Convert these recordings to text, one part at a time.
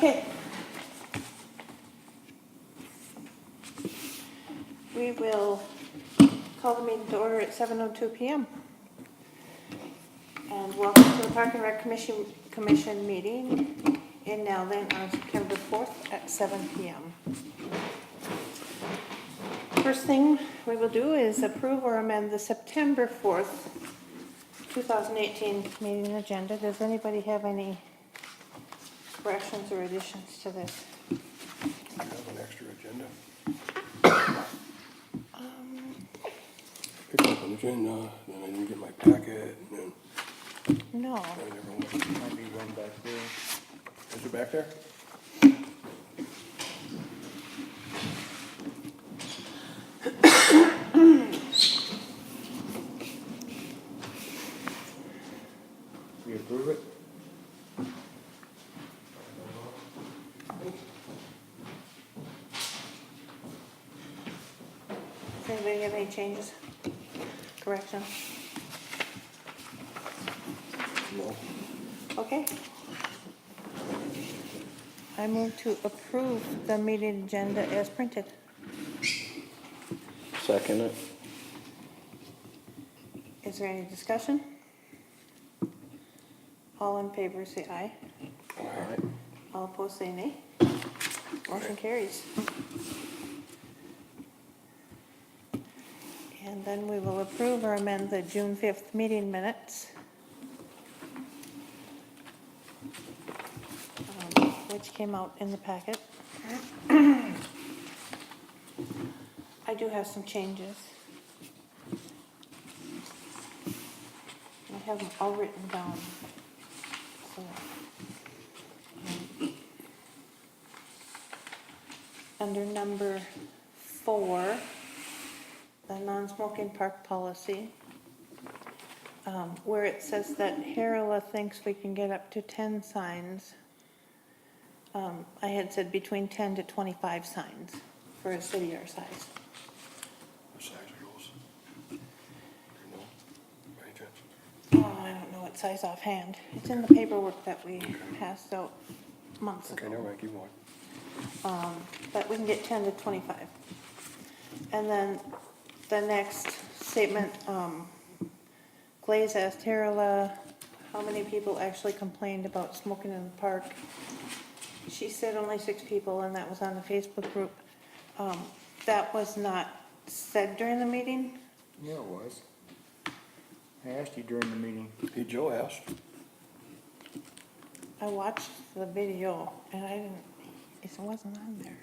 Okay. We will call the meeting to order at 7:02 p.m. And welcome to the Park and Rec Commission meeting in Nowlan on September 4th at 7 p.m. First thing we will do is approve or amend the September 4th, 2018 meeting agenda. Does anybody have any corrections or additions to this? I have an extra agenda. Picked up an agenda, then I didn't get my packet, and then No. I never went. Might be one back there. Is it back there? We approve it? Does anybody have any changes? Corrections? No. Okay. I move to approve the meeting agenda as printed. Second it. Is there any discussion? All in favor say aye. Alright. All opposed say nay. Motion carries. And then we will approve or amend the June 5th meeting minutes, which came out in the packet. I do have some changes. I have them all written down. So, under number 4, the non-smoking park policy, where it says that Harala thinks we can get up to 10 signs. I had said between 10 to 25 signs for a city our size. What size are those? Do you know? By any chance? Oh, I don't know what size offhand. It's in the paperwork that we passed out months ago. Okay, never mind, keep going. But we can get 10 to 25. And then the next statement, Glaze asked Harala how many people actually complained about smoking in the park. She said only 6 people, and that was on the Facebook group. That was not said during the meeting. Yeah, it was. I asked you during the meeting. Hey, Joe asked. I watched the video, and it wasn't on there.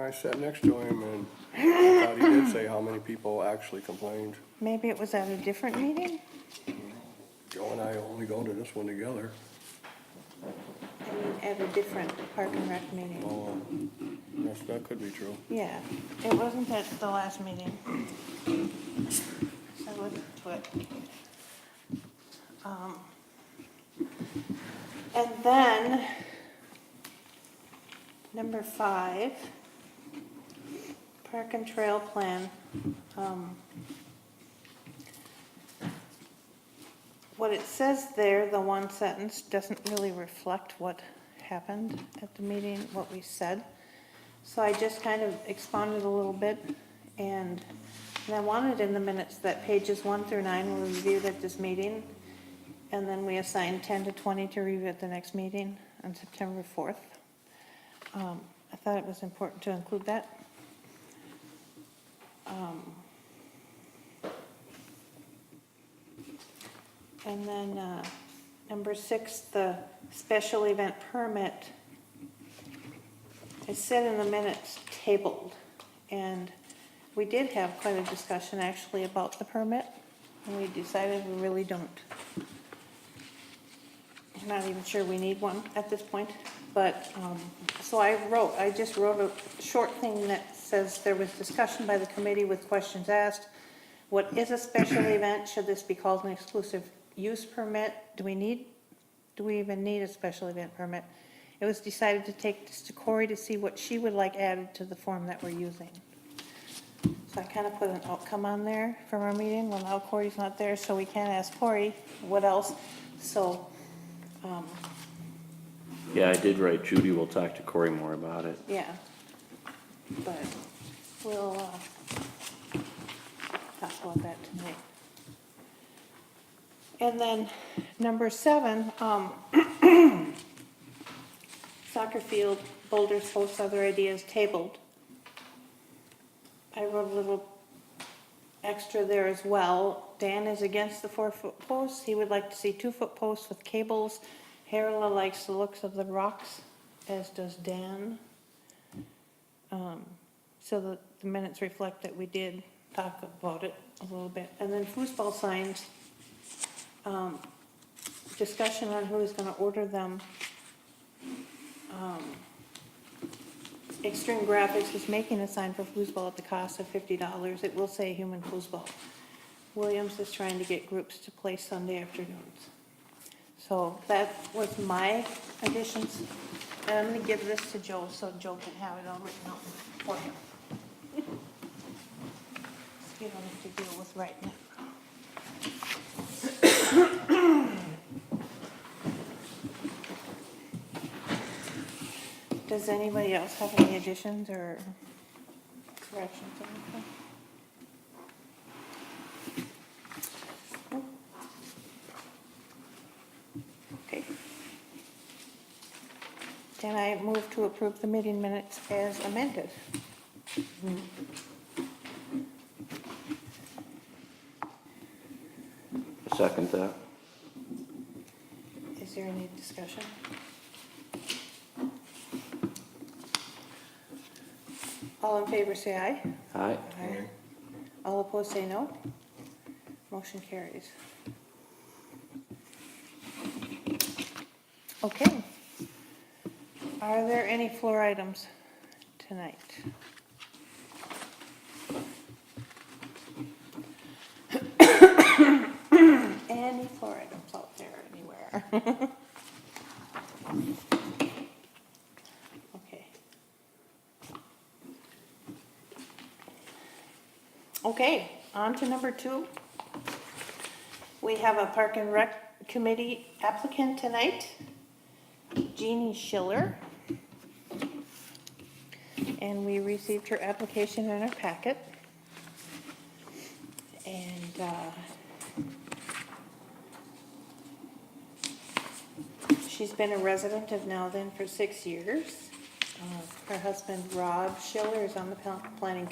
I sat next to him, and I thought he did say how many people actually complained. Maybe it was at a different meeting? Joe and I only go to this one together. I mean, at a different Park and Rec meeting. Oh, yes, that could be true. Yeah, it wasn't at the last meeting. So I listened to it. And then, number 5, Park and Trail Plan. What it says there, the one sentence, doesn't really reflect what happened at the meeting, what we said. So I just kind of expounded a little bit, and I wanted in the minutes that pages 1 through 9 were reviewed at this meeting, and then we assigned 10 to 20 to review at the next meeting on September 4th. I thought it was important to include that. And then number 6, the special event permit. It said in the minutes tabled, and we did have quite a discussion actually about the permit, and we decided we really don't. I'm not even sure we need one at this point, but so I just wrote a short thing that says there was discussion by the committee with questions asked. What is a special event? Should this be called an exclusive use permit? Do we even need a special event permit? It was decided to take this to Corey to see what she would like added to the form that we're using. So I kind of put an outcome on there from our meeting. Well, now Corey's not there, so we can't ask Corey what else. So Yeah, I did write Judy, we'll talk to Corey more about it. Yeah. But we'll, talk about that tonight. And then number 7, soccer field, Boulders hosts other ideas tabled. I wrote a little extra there as well. Dan is against the 4-foot posts. He would like to see 2-foot posts with cables. Harla likes the looks of the rocks, as does Dan. So the minutes reflect that we did talk about it a little bit. And then foosball signs, discussion on who is gonna order them. Extreme Graphics is making a sign for foosball at the cost of $50. It will say human foosball. Williams is trying to get groups to play Sunday afternoons. So that was my additions. And I'm gonna give this to Joe so Joe can have it all written out for him. So you don't have to deal with writing it. Does anybody else have any additions or corrections or anything? Okay. Can I move to approve the meeting minutes as amended? Second that. Is there any discussion? All in favor say aye. Aye. Aye. All opposed say no. Motion carries. Okay. Are there any floor items tonight? Any floor items out there anywhere? Okay. Okay, on to number 2. We have a Park and Rec Committee applicant tonight, Jeanne Schiller. And we received her application in our packet. And she's been a resident of Nowthen for 6 years. Her husband, Rob Schiller, is on the planning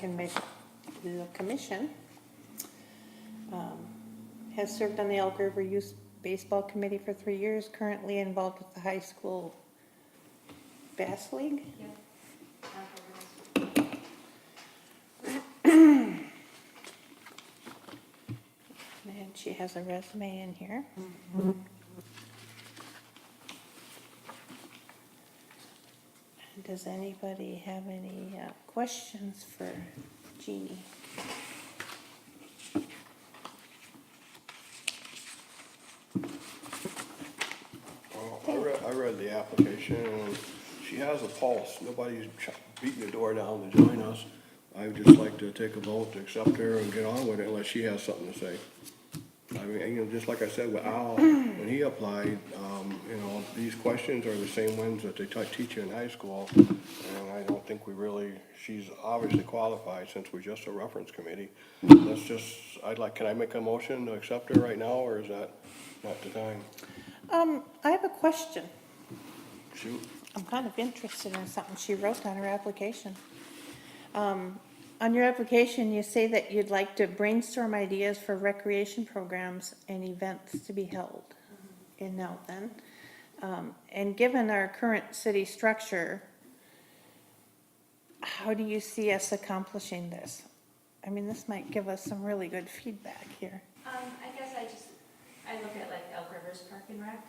commission. Has served on the Elk River Youth Baseball Committee for 3 years, currently involved with the high school bass league. And she has a resume in here. Does anybody have any questions for Jeanne? I read the application, and she has a pulse. Nobody's beating the door down to join us. I would just like to take a vote to accept her and get on with it unless she has something to say. I mean, just like I said with Al, when he applied, these questions are the same ones that they teach you in high school. And I don't think she's obviously qualified since we're just a reference committee. Can I make a motion to accept her right now, or is that not the time? I have a question. Shoot. I'm kind of interested in something she wrote on her application. On your application, you say that you'd like to brainstorm ideas for recreation programs and events to be held in Nowthen. And given our current city structure, how do you see us accomplishing this? I mean, this might give us some really good feedback here. I guess I look at like Elk River's Park and Rec,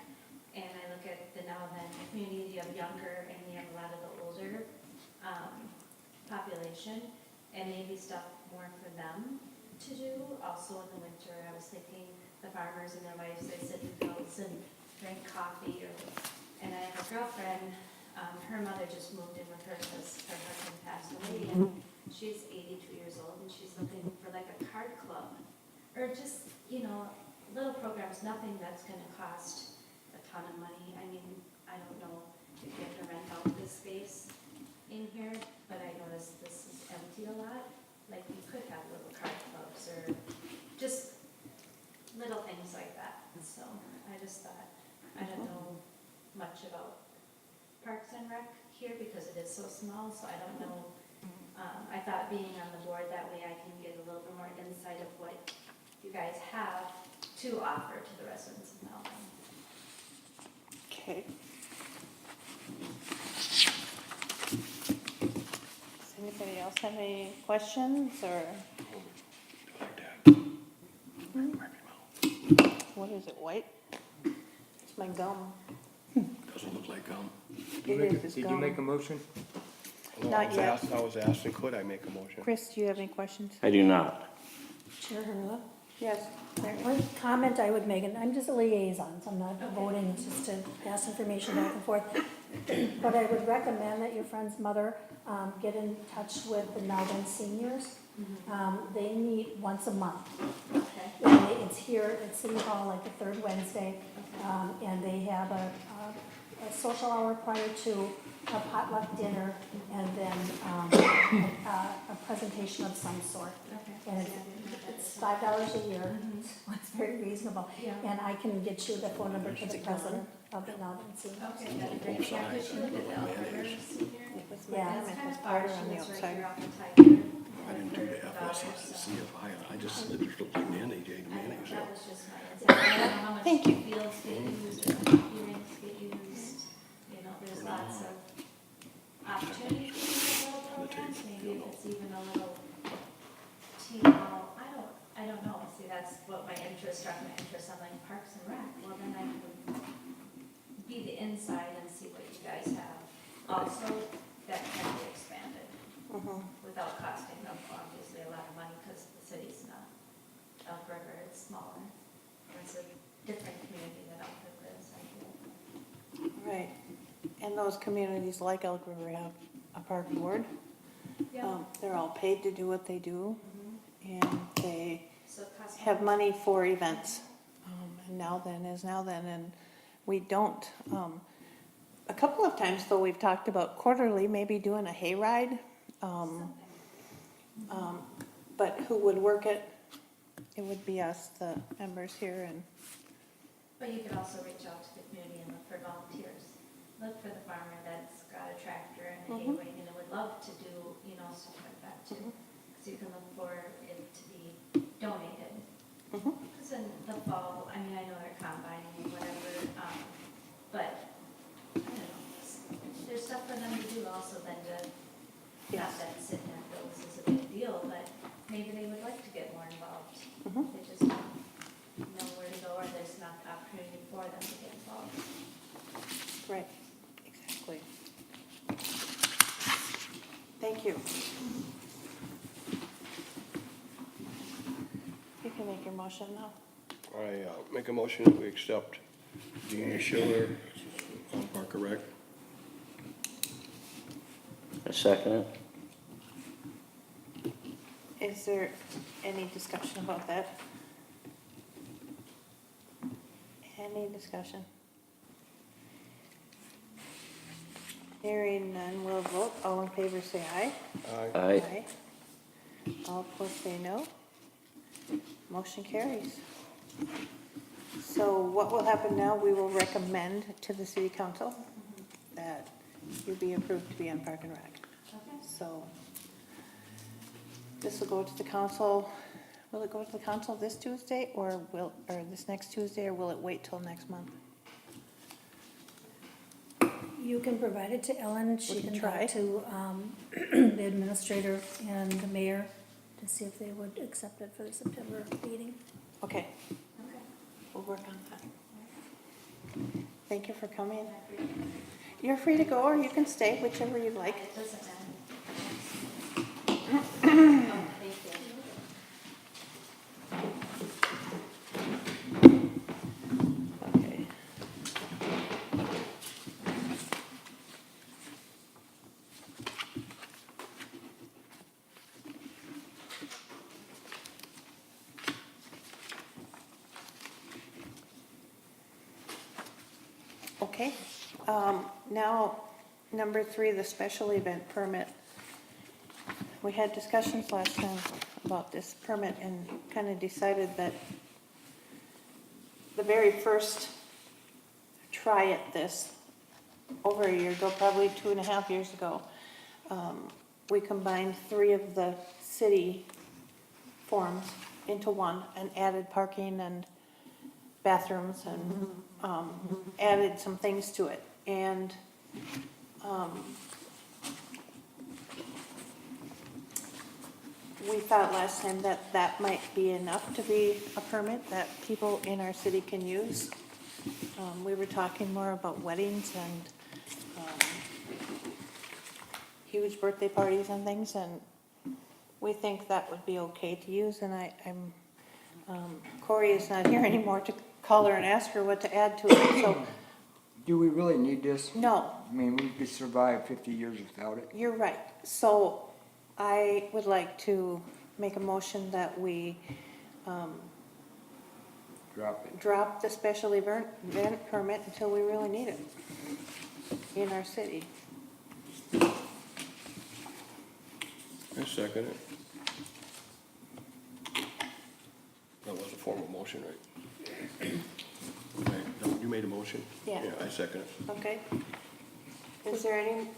and I look at the Nowthen community. You have younger and you have a lot of the older population, and maybe stuff more for them to do. Also in the winter, I was thinking the farmers and their wives, they sit in fields and drink coffee. And I have a girlfriend, her mother just moved in with her because her husband passed away, and she's 82 years old, and she's looking for like a card club, or just, little programs, nothing that's gonna cost a ton of money. I mean, I don't know if you have to rent out this space in here, but I noticed this is empty a lot. Like you could have little card clubs or just little things like that. So I just thought, I don't know much about Parks and Rec here because it is so small, so I don't know. I thought being on the board, that way I can get a little bit more insight of what you guys have to offer to the residents of Melbourne. Okay. Does anybody else have any questions or Like that. what is it, white? It's my gum. Doesn't look like gum. It is, it's Did you make a gum. motion? No, Not yet. I was asking, could I make a motion? Chris, do you have any questions? I do not. Chair Hurla. Yes. One comment I would make, and I'm just a liaison, so I'm not voting, it's just to pass information back and forth. But I would recommend that your friend's mother get in touch with the Melbourne seniors. They meet once a month. Okay. And it's here at City Hall, like the third Wednesday. And they have a social hour prior to a potluck dinner, and then a presentation of some sort. Okay. And it's $5 a year, so it's very reasonable. Yeah. And I can get you the phone number to the president of the Melbourne Seniors. Okay, that'd be great. Yeah, could you look at the Alberta's here? It was my Yeah. gum, It's it kind was of powder harsh on and the it's right outside. here off the Tiger. I didn't do the FSS to see if I just, it just looked like mayonnaise, you ate mayonnaise. That was just my insight. I don't know how much Thank you. fields get used or earrings get used. You know, there's lots of opportunities for little programs. Maybe if it's even a little team hall. I don't know. See, that's what my interest struck my interest. I'm like Parks and Rec. Well, then I can be the inside and see what you guys have. Also, that can be expanded without costing them obviously a lot of money because the city's not Elk River, it's smaller. It's a different community than Elk River is, I feel. Right. And those communities like Elk River have a park board. They're all paid to do what they do, and they So it costs. have money for events. And now then is now then, and we don't. A couple of times though, we've talked about quarterly, maybe doing a hayride. But who would work it? It would be us, the members here, and But you could also reach out to the community and look for volunteers. Look for the farmer that's got a tractor and a hay ring and would love to do, you know, stuff like that too. Because you can look for it to be donated. Because in the fall, I mean, I know they're combining and whatever, but, I don't know, there's stuff for them to do also than to, not Yes. that sitting at bills is a big deal, but maybe they would like to get more involved. They just don't know where to go or there's not the opportunity for them to get involved. right, exactly. Thank you. You can make your motion now. I make a motion that we accept Jeanne Schiller on Park and Rec. I second it. Is there any discussion about that? Any discussion? Hearing none, we'll vote. All in favor say aye. Aye. All opposed say no. Motion carries. So what will happen now, we will recommend to the city council that you be approved to be on Park and Rec. Okay. So this will go to the council, will it go to the council this Tuesday or this next Tuesday, or will it wait till next month? You can provide it to Ellen, We she can can try. talk to the administrator and the mayor to see if they would accept it for the September meeting. Okay, Okay. we'll work on that. Thank you for coming. You're free to go or you can stay, whichever you like. It doesn't matter. Oh, thank you. Okay. Okay, Now, number 3, the special event permit. We had discussions last time about this permit and kind of decided that the very first try at this, over a year ago, probably 2.5 years ago, we combined 3 of the city forms into one and added parking and bathrooms and added some things to it. And we thought last time that that might be enough to be a permit that people in our city can use. We were talking more about weddings and huge birthday parties and things, and we think that would be okay to use. And Corey is not here anymore to call her and ask her what to add to it, so Do we really need this? no. I mean, we could survive 50 years without it. You're right. So I would like to make a motion that we Drop it. drop the special event permit until we really need it in our city. I second it. That was a formal motion, right? Okay, no, you made a motion? Yeah. Yeah, I second it. Okay? Is there any,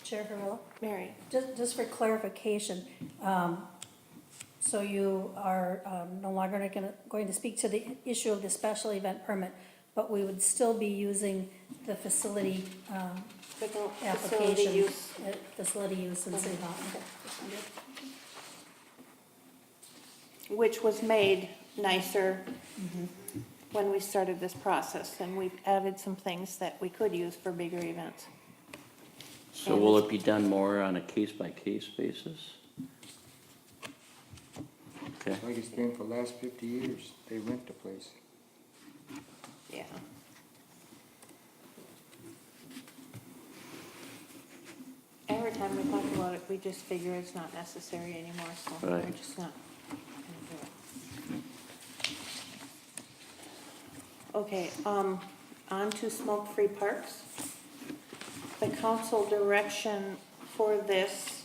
Chair Guerrero? Mary? Just for clarification, so you are no longer going to speak to the issue of the special event permit, but we would still be using the facility Facility application. use. Facility use in City Hall. Which was made nicer when we started this process, and we've added some things that we could use for bigger events. So will it be done more on a case-by-case basis? Okay, Like it's been for the last 50 years. They rent the place. Yeah. Every time we talk about it, we just figure it's not necessary anymore, so we're Right. just not gonna do it. Okay, on to smoke-free parks. The council direction for this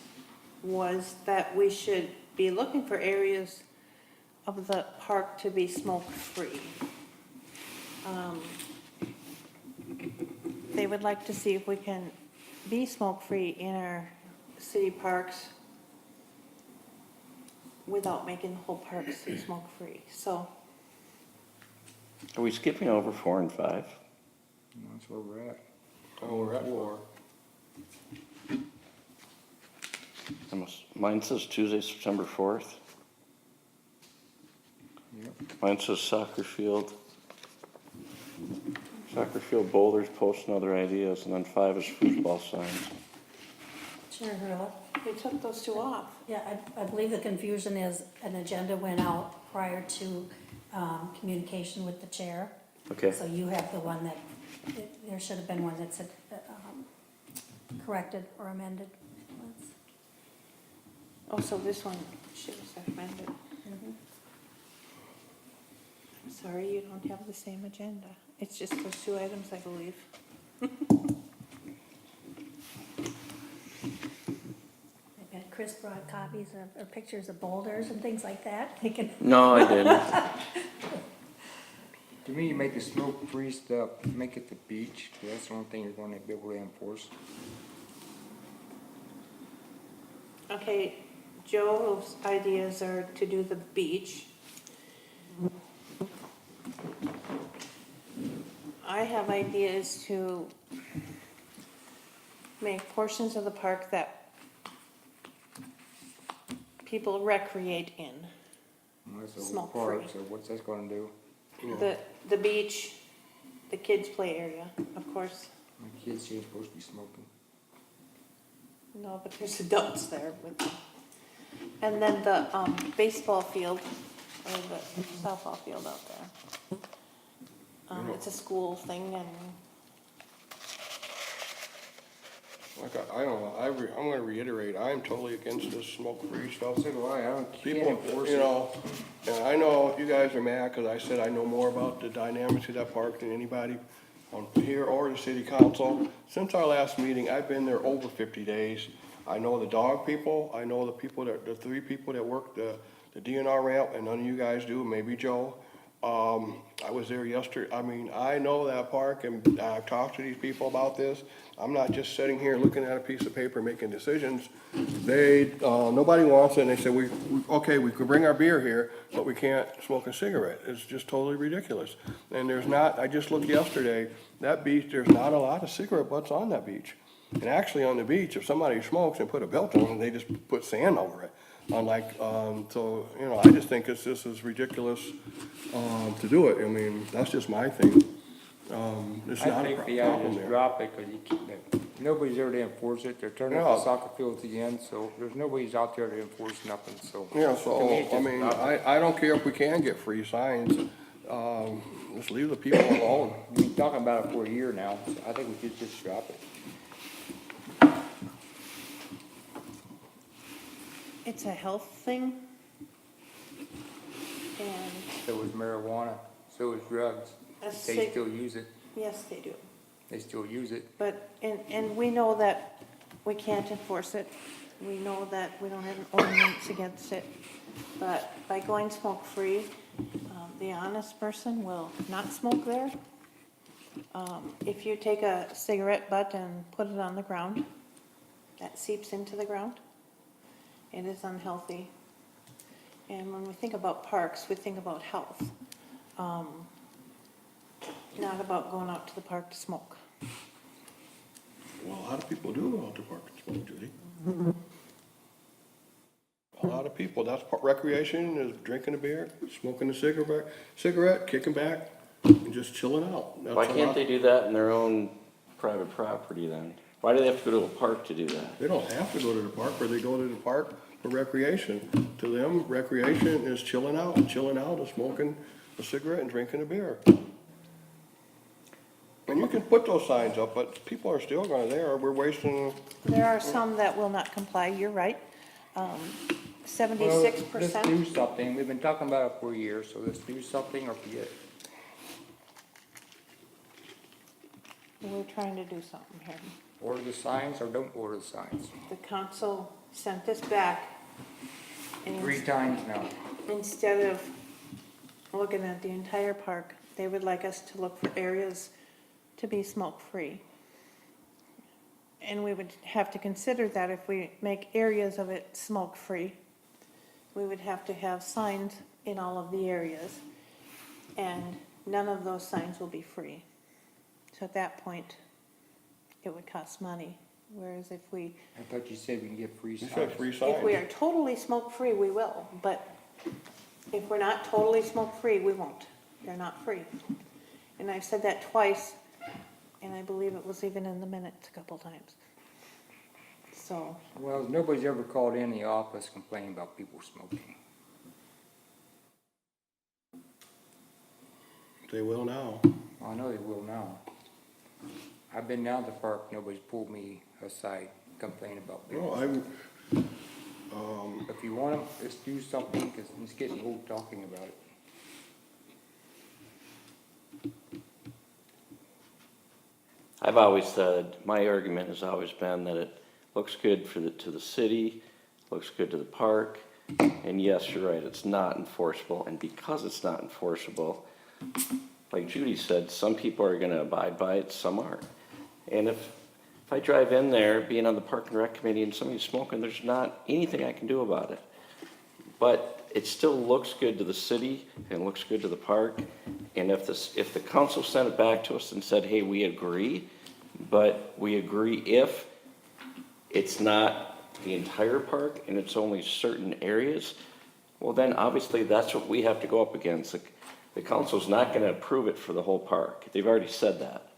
was that we should be looking for areas of the park to be smoke-free. They would like to see if we can be smoke-free in our city parks without making the whole park smoke-free. So, are we skipping over 4 and 5? And that's where we're at. Oh, we're at 4. Mine says Tuesday, September 4th. Yep. Mine says soccer field. Soccer field, Boulders, post and other ideas, and then 5 is foosball signs. Chair Guerrero? we took those 2 off. Yeah, I believe the confusion is an agenda went out prior to communication with the chair. Okay, So you have the one that, there should have been one that said corrected or amended. Oh, so this one should have amended. I'm sorry, you don't have the same agenda. It's just those 2 items, I believe. Chris brought copies or pictures of boulders and things like that. They can, no, I didn't. To me, you make the smoke-free stuff, make it the beach, 'cause that's the only thing you're going to be able to enforce. Okay, Joe's ideas are to do the beach. I have ideas to make portions of the park that people recreate in. And that's the whole Smoke-free. park, so what's that going to do? The beach, the kids' play area, of course. My kids ain't supposed to be smoking. No, but there's adults there with them. And then the baseball field, or the softball field out there. It's a school thing, and Like, I don't know, I'm gonna reiterate, I'm totally against this smoke-free stuff. So do I can't People, enforce you it. know, and I know you guys are mad, cause I said I know more about the dynamics of that park than anybody. on here or the city council. Since our last meeting, I've been there over 50 days. I know the dog people, I know the 3 people that work the DNR ramp, and none of you guys do, maybe Joe. I was there yesterday, I mean, I know that park, and I've talked to these people about this. I'm not just sitting here looking at a piece of paper making decisions. Nobody wants it, and they said, okay, we could bring our beer here, but we can't smoke a cigarette. It's just totally ridiculous. And I just looked yesterday, that beach, there's not a lot of cigarette butts on that beach. And actually on the beach, if somebody smokes and put a belt on, they just put sand over it. So, you know, I just think this is ridiculous, to do it. I mean, that's just my thing. It's I not a think the idea problem is there. drop it, cause nobody's there to enforce it, they're turning up Yeah. the soccer fields again, so there's nobody's out there to enforce nothing, so. Yeah, To me, so, it's I just mean, drop it. I don't care if we can get free signs, just leave the people alone. We've been talking about it for a year now, so I think we should just drop it. It's a health thing. And So is marijuana, so is drugs, a they cig, still use it, yes, they do. they still use it. But, and we know that we can't enforce it. We know that we don't have an ordinance against it. But by going smoke-free, the honest person will not smoke there. If you take a cigarette butt and put it on the ground, that seeps into the ground. It is unhealthy. And when we think about parks, we think about health, not about going out to the park to smoke. Well, a lot of people do go out to park and smoke, Judy. A lot of people, that's recreation, is drinking a beer, smoking a cigarette, kicking back, and just chilling out. That's Why a can't lot. they do that in their own private property then? Why do they have to go to a park to do that? They don't have to go to the park, or they go to the park for recreation. To them, recreation is chilling out is smoking a cigarette and drinking a beer. And you can put those signs up, but people are still going there, we're wasting, There are some that will not comply, you're right. Well, 76%. let's do something, we've been talking about it for a year, so let's do something or forget it. We're trying to do something here. Order the signs or don't order the signs. The council sent this back, and 3 times now. instead of looking at the entire park, they would like us to look for areas to be smoke-free. And we would have to consider that if we make areas of it smoke-free, we would have to have signs in all of the areas. And none of those signs will be free. So at that point, it would cost money. Whereas if we, I thought you said we can get free you signs. said free if we signs. are totally smoke-free, we will. But if we're not totally smoke-free, we won't. They're not free. And I've said that twice, and I believe it was even in the minutes a couple times. So, Well, nobody's ever called in the office complaining about people smoking. They will now. I know they will now. I've been down to the park, nobody's pulled me aside complaining about people. No, If you want them, let's do something, because it's getting old talking about it. I've always said, my argument has always been that it looks good to the city, looks good to the park, and yes, you're right, it's not enforceable, and because it's not enforceable, like Judy said, some people are gonna abide by it, some aren't. And if I drive in there, being on the Park and Rec Committee, and somebody's smoking, there's not anything I can do about it. But it still looks good to the city, and it looks good to the park, and if the council sent it back to us and said, hey, we agree, but we agree if it's not the entire park and it's only certain areas, well then obviously that's what we have to go up against. The council's not gonna approve it for the whole park. They've already said that.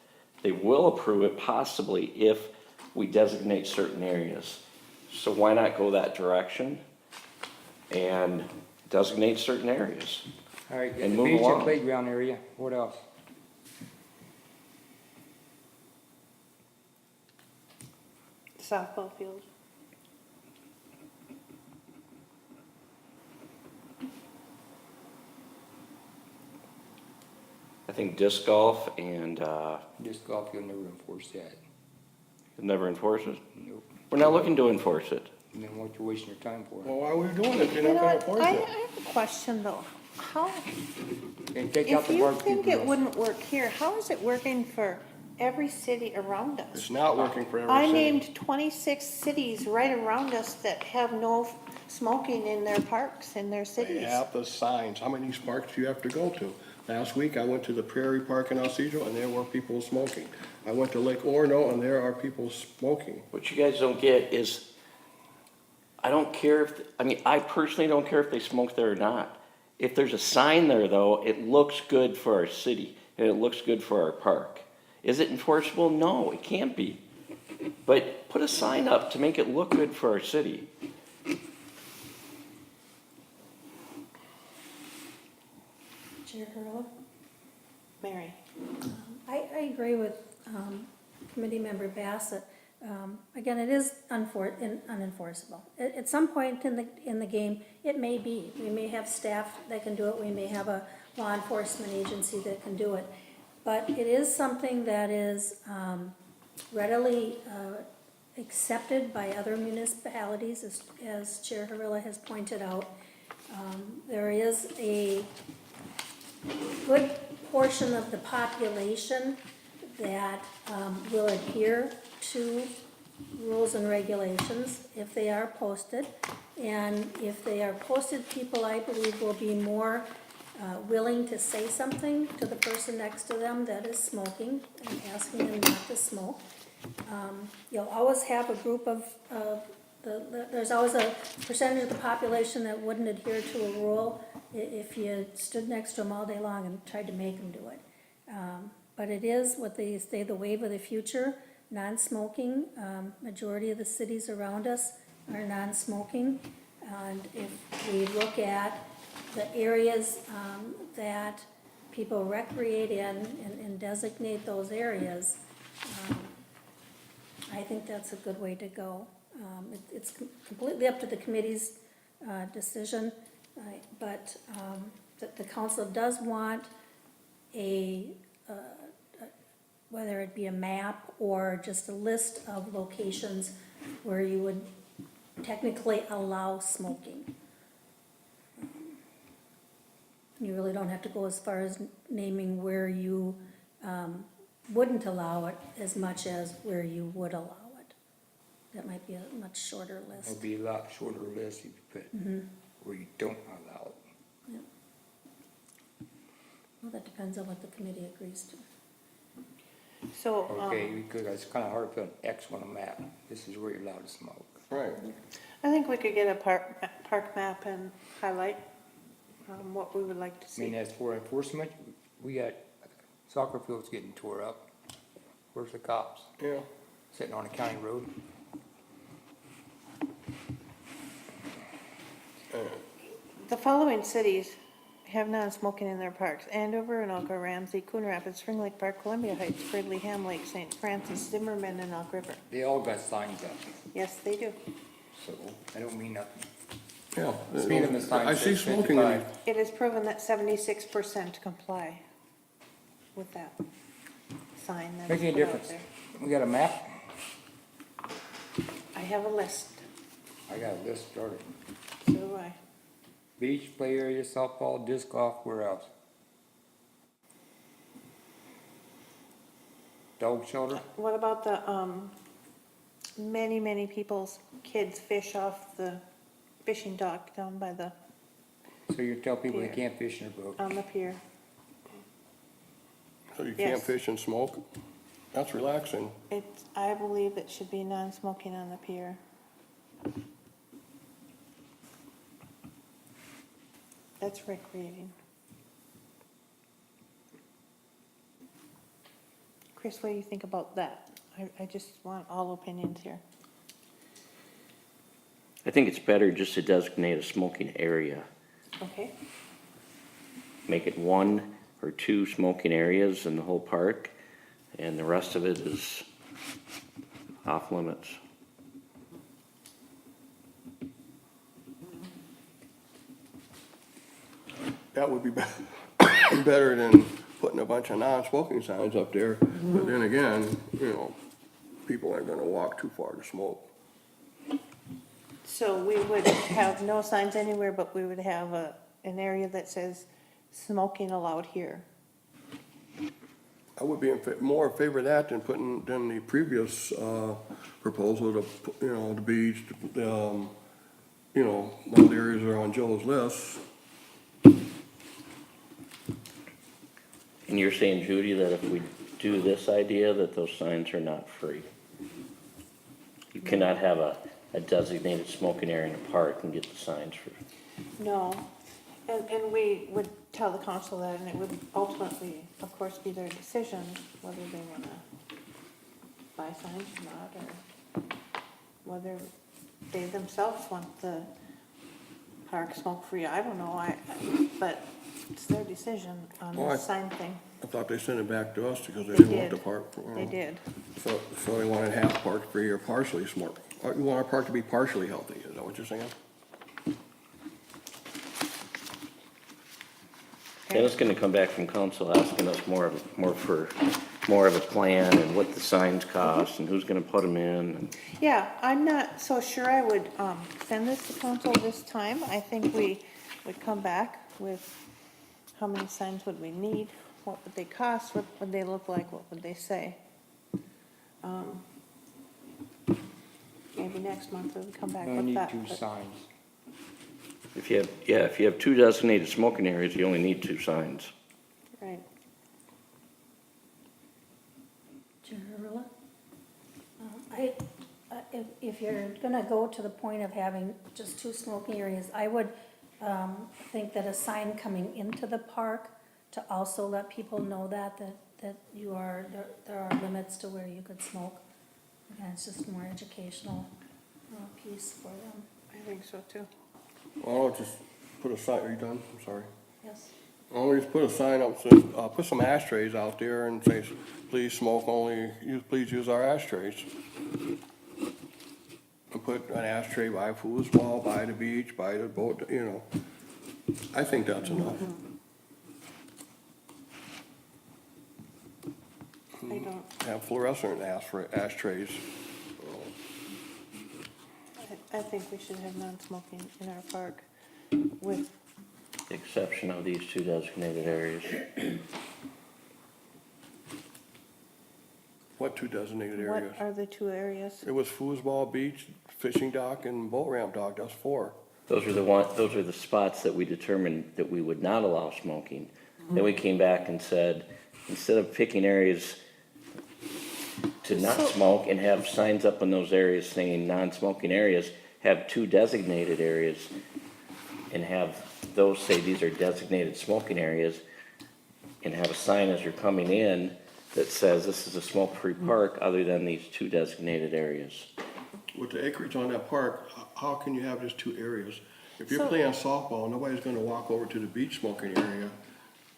They will approve it possibly if we designate certain areas. So why not go that direction and designate certain areas? All right, get And the move beach and along. playground area, what else? softball field. I think disc golf and, Disc golf, you'll never enforce that. never enforce it. Nope. We're not looking to enforce it. And then what you wasting your time for? Well, why are we doing it if you're You not know gonna what, enforce I it? have a question though. How, And take out if the you barbecue think it grill. wouldn't work here, how is it working for every city around us? It's not working for every I city. named 26 cities right around us that have no smoking in their parks, in their They cities. have the signs. How many parks do you have to go to? Last week, I went to the Prairie Park in Alcedo, and there were people smoking. I went to Lake Orono, and there are people smoking. What you guys don't get is, I don't care if, I personally don't care if they smoke there or not. If there's a sign there though, it looks good for our city, and it looks good for our park. Is it enforceable? No, it can't be. But put a sign up to make it look good for our city. Chair Hurla? Mary? I agree with Committee Member Bassett. Again, it is unenforceable. At some point in the game, it may be. We may have staff that can do it, we may have a law enforcement agency that can do it. But it is something that is readily accepted by other municipalities, as Chair Harilla has pointed out. There is a good portion of the population that will adhere to rules and regulations if they are posted. And if they are posted, people, I believe, will be more willing to say something to the person next to them that is smoking and asking them not to smoke. You'll always have a group of, there's always a percentage of the population that wouldn't adhere to a rule if you stood next to them all day long and tried to make them do it. But it is what they say, the wave of the future, non-smoking. Majority of the cities around us are non-smoking. And if we look at the areas that people recreate in and designate those areas, I think that's a good way to go. It's completely up to the committee's decision, but the council does want whether it be a map or just a list of locations where you would technically allow smoking. You really don't have to go as far as naming where you wouldn't allow it as much as where you would allow it. That might be a much shorter list. It'll be a lot shorter list if you put where you don't allow it. Yeah. Well, that depends on what the committee agrees to. So, Okay, because it's kind of hard to put an X on a map. This is where you're allowed to smoke. Right. I think we could get a park map and highlight what we would like to I mean, see. as for enforcement, we got soccer fields getting tore up. Where's the cops? Yeah. Sitting on a county road. The following cities have non-smoking in their parks: Andover, Anoka, Ramsey, Coon Rapids, Spring Lake Park, Columbia Heights, Fridley, Ham Lake, St. Francis, Zimmerman, and Elk River. They all got signs up, Yes, they do. so I don't mean nothing. Yeah. Speed limit sign I see says smoking in 55. It is proven that 76% comply with that sign that is Making a put out difference. there. We got a map? I have a list, I got a list started. so do I. Beach, play area, softball, disc golf, where else? Dog shelter? What about the, many people's kids fish off the fishing dock down by the, So you tell people they Pier. can't fish in a boat. on the pier? So you can't Yes. fish and smoke? That's relaxing. I believe it should be non-smoking on the pier. That's recreating. Chris, what do you think about that? I just want all opinions here. I think it's better just to designate a smoking area. Okay? Make it 1 or 2 smoking areas in the whole park, and the rest of it is off limits. That would be better than putting a bunch of non-smoking signs up there, but then again, you know, people aren't gonna walk too far to smoke. So we would have no signs anywhere, but we would have an area that says smoking allowed here. I would be more in favor of that than the previous, proposal to, you know, the beach, you know, those areas are on Joe's list. And you're saying, Judy, that if we do this idea, that those signs are not free? You cannot have a designated smoking area in a park and get the signs for, No, and we would tell the council that, and it would ultimately, of course, be their decision whether they wanna buy signs or not, or whether they themselves want the park smoke-free, I don't know, but it's their decision on Well, the sign thing. I thought they sent it back to us because they They didn't want the did. park. They did. So they wanted half park free or partially smoke. You want our park to be partially healthy, is that what you're saying? then it's gonna come back from council asking us more of a plan and what the signs cost and who's gonna put them in. And Yeah, I'm not so sure I would, send this to council this time. I think we would come back with how many signs would we need, what would they cost, what would they look like, what would they say? Maybe next month we'll come back I with need that. 2 but- signs. if you have 2 designated smoking areas, you only need 2 signs. Right. General, if you're gonna go to the point of having just 2 smoking areas, I would think that a sign coming into the park to also let people know that you are, there are limits to where you could smoke. Again, it's just more educational piece for them. I think so too. Well, I'll just put a sign, are you done? I'm sorry. Yes. I'll just put a sign up, says, put some ashtrays out there and say, please smoke only, please use our ashtrays. And put an ashtray by Foosball, by the beach, by the boat, you know. I think that's enough. I don't, Have fluorescent ashtrays. I think we should have non-smoking in our park with, The exception of these 2 designated areas. What 2 designated what areas? are the 2 areas? It was Foosball Beach, fishing dock, and boat ramp dock, that's 4. Those are the spots that we determined that we would not allow smoking. Then we came back and said, instead of picking areas to not So- smoke and have signs up in those areas saying non-smoking areas, have 2 designated areas and have those say these are designated smoking areas, and have a sign as you're coming in that says this is a smoke-free park other than these 2 designated areas. With the acreage on that park, how can you have just 2 areas? If you're So- playing softball, nobody's gonna walk over to the beach smoking area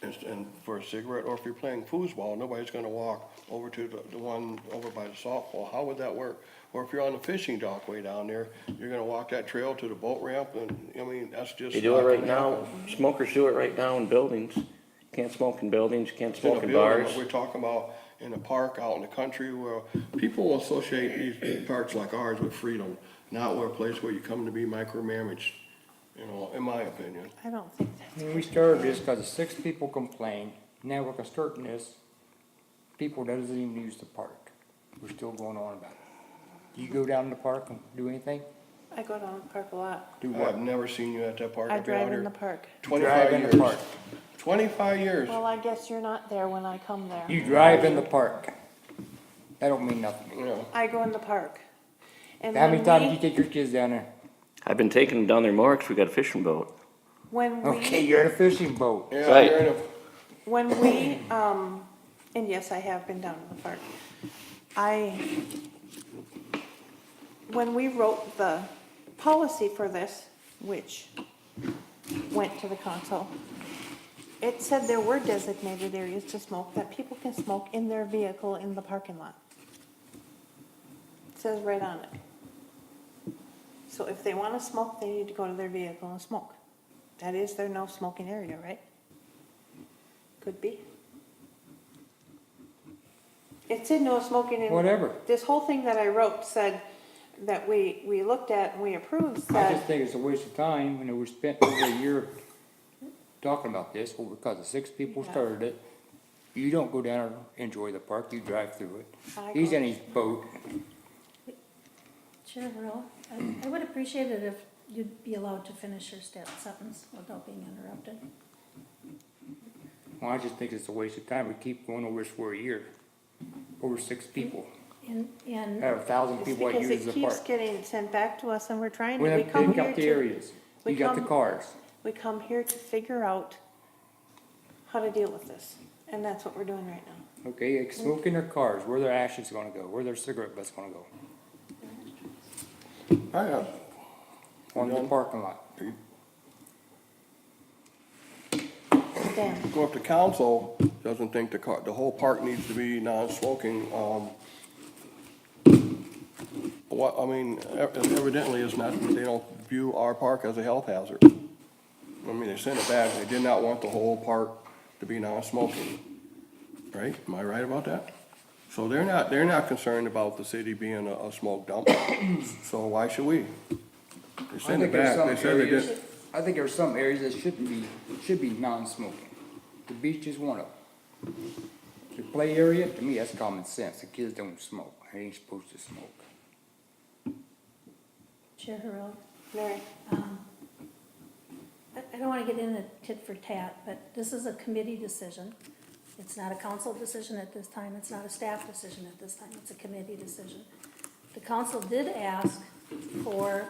and for a cigarette, or if you're playing foosball, nobody's gonna walk over to the one over by the softball. How would that work? Or if you're on the fishing dock way down there, you're gonna walk that trail to the boat ramp, and, I mean, that's just. They do it not right gonna now, happen. smokers do it right now in buildings. Can't smoke in buildings, you can't It's in a smoke in building, bars. but we're talking about in a park out in the country where people will associate these parks like ours with freedom, not where a place where you come to be micromanaged, you know, in my opinion. I don't think that's. When we started this, because 6 people complained, now we're starting this, people doesn't even use the park. We're still going on about it. Do you go down to the park and do anything? I go down the park a lot. Do I've what? never seen you at that park. I I've been out drive in here the park. 25 Drive in years. the park. 25 years. Well, I guess you're not there when I come there. You drive in the park. That don't mean nothing. You know, I go in the park. And How many when times we- do you take your kids down there? I've been taking them down there more because we got a fishing boat. When Okay, we, you're in a fishing boat. yeah, Right. you're in a, when we, and yes, I have been down in the park. When we wrote the policy for this, which went to the council, it said there were designated areas to smoke, that people can smoke in their vehicle in the parking lot. It says right on it. So if they want to smoke, they need to go to their vehicle and smoke. That is their no smoking area, right? Could be. It said no smoking in. Whatever. This whole thing that I wrote said, that we looked at and we approved, I just said, think it's a waste of time, and we spent over a year talking about this, well, because the 6 people Yeah. started it. You don't go down and enjoy the park, you drive through it. I He's go- in his boat. Chair Hurl, I would appreciate it if you'd be allowed to finish your sentence without being interrupted. Well, I just think it's a waste of time. We keep going over this for a year. Over 6 people. And Out of 1,000 it's people that because use it the keeps park. getting sent back to us and we're trying to, We we have come pick here up the to, areas. we You got the come- cars. we come here to figure out how to deal with this. And that's what we're doing right now. Okay, like smoking their cars, where their ashes gonna go, where their cigarette butts gonna go. I have, On the Done. parking lot. Dan, well, if the council doesn't think the whole park needs to be non-smoking, what, I mean, evidently it's not, they don't view our park as a health hazard. I mean, they sent it back, they did not want the whole park to be non-smoking, right? Am I right about that? So they're not concerned about the city being a smoke dump, so why should we? They sent it back, they said they did. I think there's some areas that should be non-smoking. The beach is one of them. The play area, to me, that's common sense. The kids don't smoke. They ain't supposed to smoke. Chair Hurl, Mary, I don't want to get into tit for tat, but this is a committee decision. It's not a council decision at this time. It's not a staff decision at this time. It's a committee decision. The council did ask for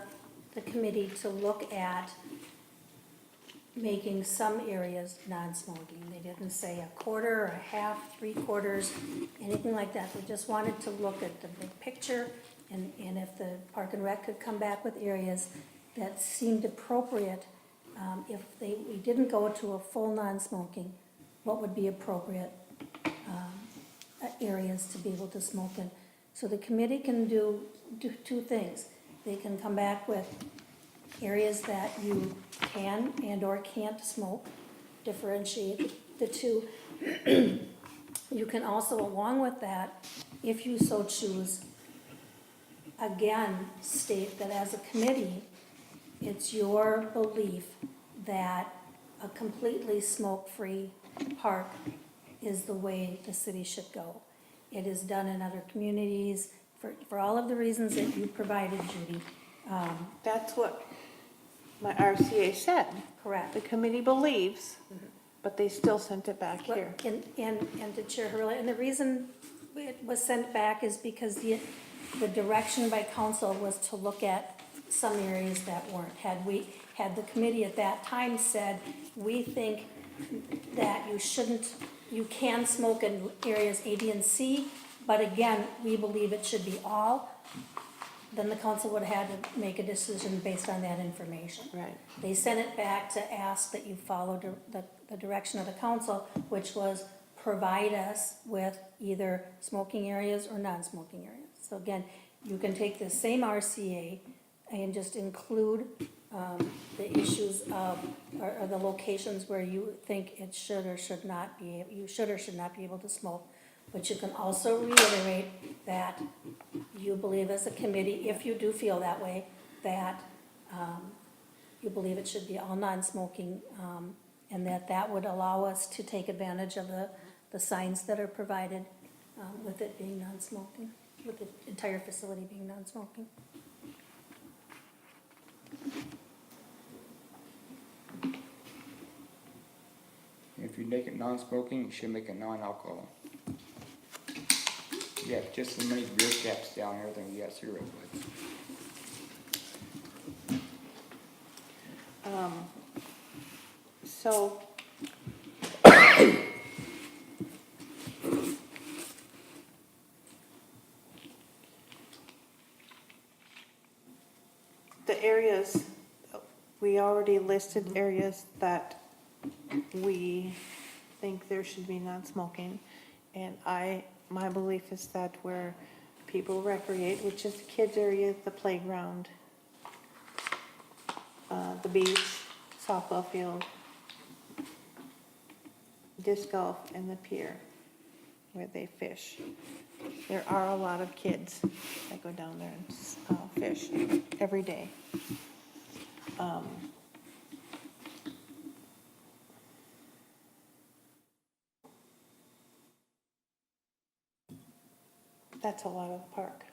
the committee to look at making some areas non-smoking. They didn't say a quarter, a half, 3/4, anything like that. They just wanted to look at the big picture and if the Park and Rec could come back with areas that seemed appropriate. If we didn't go to a full non-smoking, what would be appropriate areas to be able to smoke in? So the committee can do 2 things. They can come back with areas that you can and or can't smoke, differentiate the 2. You can also, along with that, if you so choose, again, state that as a committee, it's your belief that a completely smoke-free park is the way the city should go. It is done in other communities for all of the reasons that you provided, Judy. that's what my RCA said. Correct. The committee believes, but they still sent it back here. And to Chair Hurley, and the reason it was sent back is because the direction by council was to look at some areas that weren't. Had the committee at that time said, we think that you can smoke in areas A, B, and C, but again, we believe it should be all, then the council would have had to make a decision based on that information. Right. They sent it back to ask that you follow the direction of the council, which was provide us with either smoking areas or non-smoking areas. So again, you can take the same RCA and just include the issues of, or the locations where you think it should or should not be, you should or should not be able to smoke. But you can also reiterate that you believe as a committee, if you do feel that way, that you believe it should be all non-smoking, and that would allow us to take advantage of the signs that are provided with it being non-smoking, with the entire facility being non-smoking. If you make it non-smoking, you should make it non-alcohol. You have just as many beer caps down there than you got cigarette butts. So, the areas, we already listed areas that we think there should be non-smoking. And my belief is that where people recreate, which is the kids area, the playground, the beach, softball field, disc golf, and the pier where they fish. There are a lot of kids that go down there and fish every day. That's a lot of the park.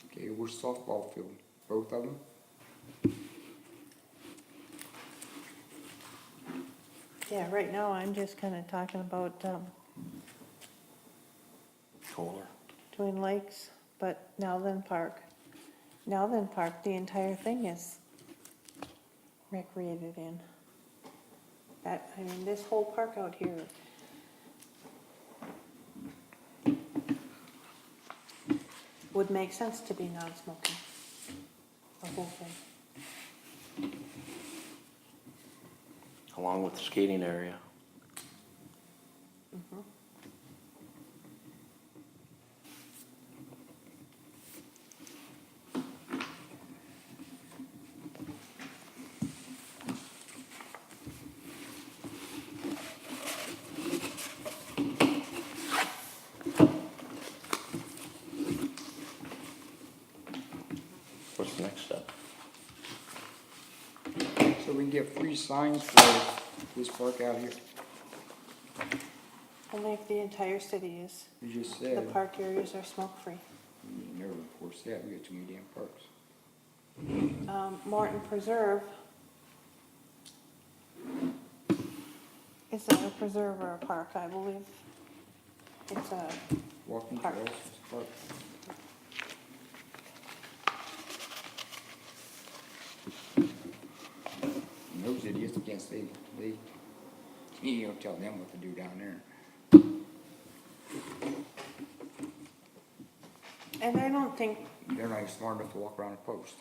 Okay, where's softball field? Both of them? Yeah, right now I'm just kind of talking about Kohler. Twin Lakes, but Nowland Park. Nowland Park, the entire thing is recreated in. That, I mean, this whole park out here. Would make sense to be non-smoking, the whole thing. Along with the skating area. What's the next step? So we can get free signs for this park out here. Only if the entire city is. You just The said. park areas are smoke-free. You never enforce that, we got too many damn parks. Morton Preserve is that a preserve or a park, I believe? It's a, Walking Park. trails, it's a park. And those idiots can't say, you don't tell them what to do down there. and I don't think, They're not even smart enough to walk around a post.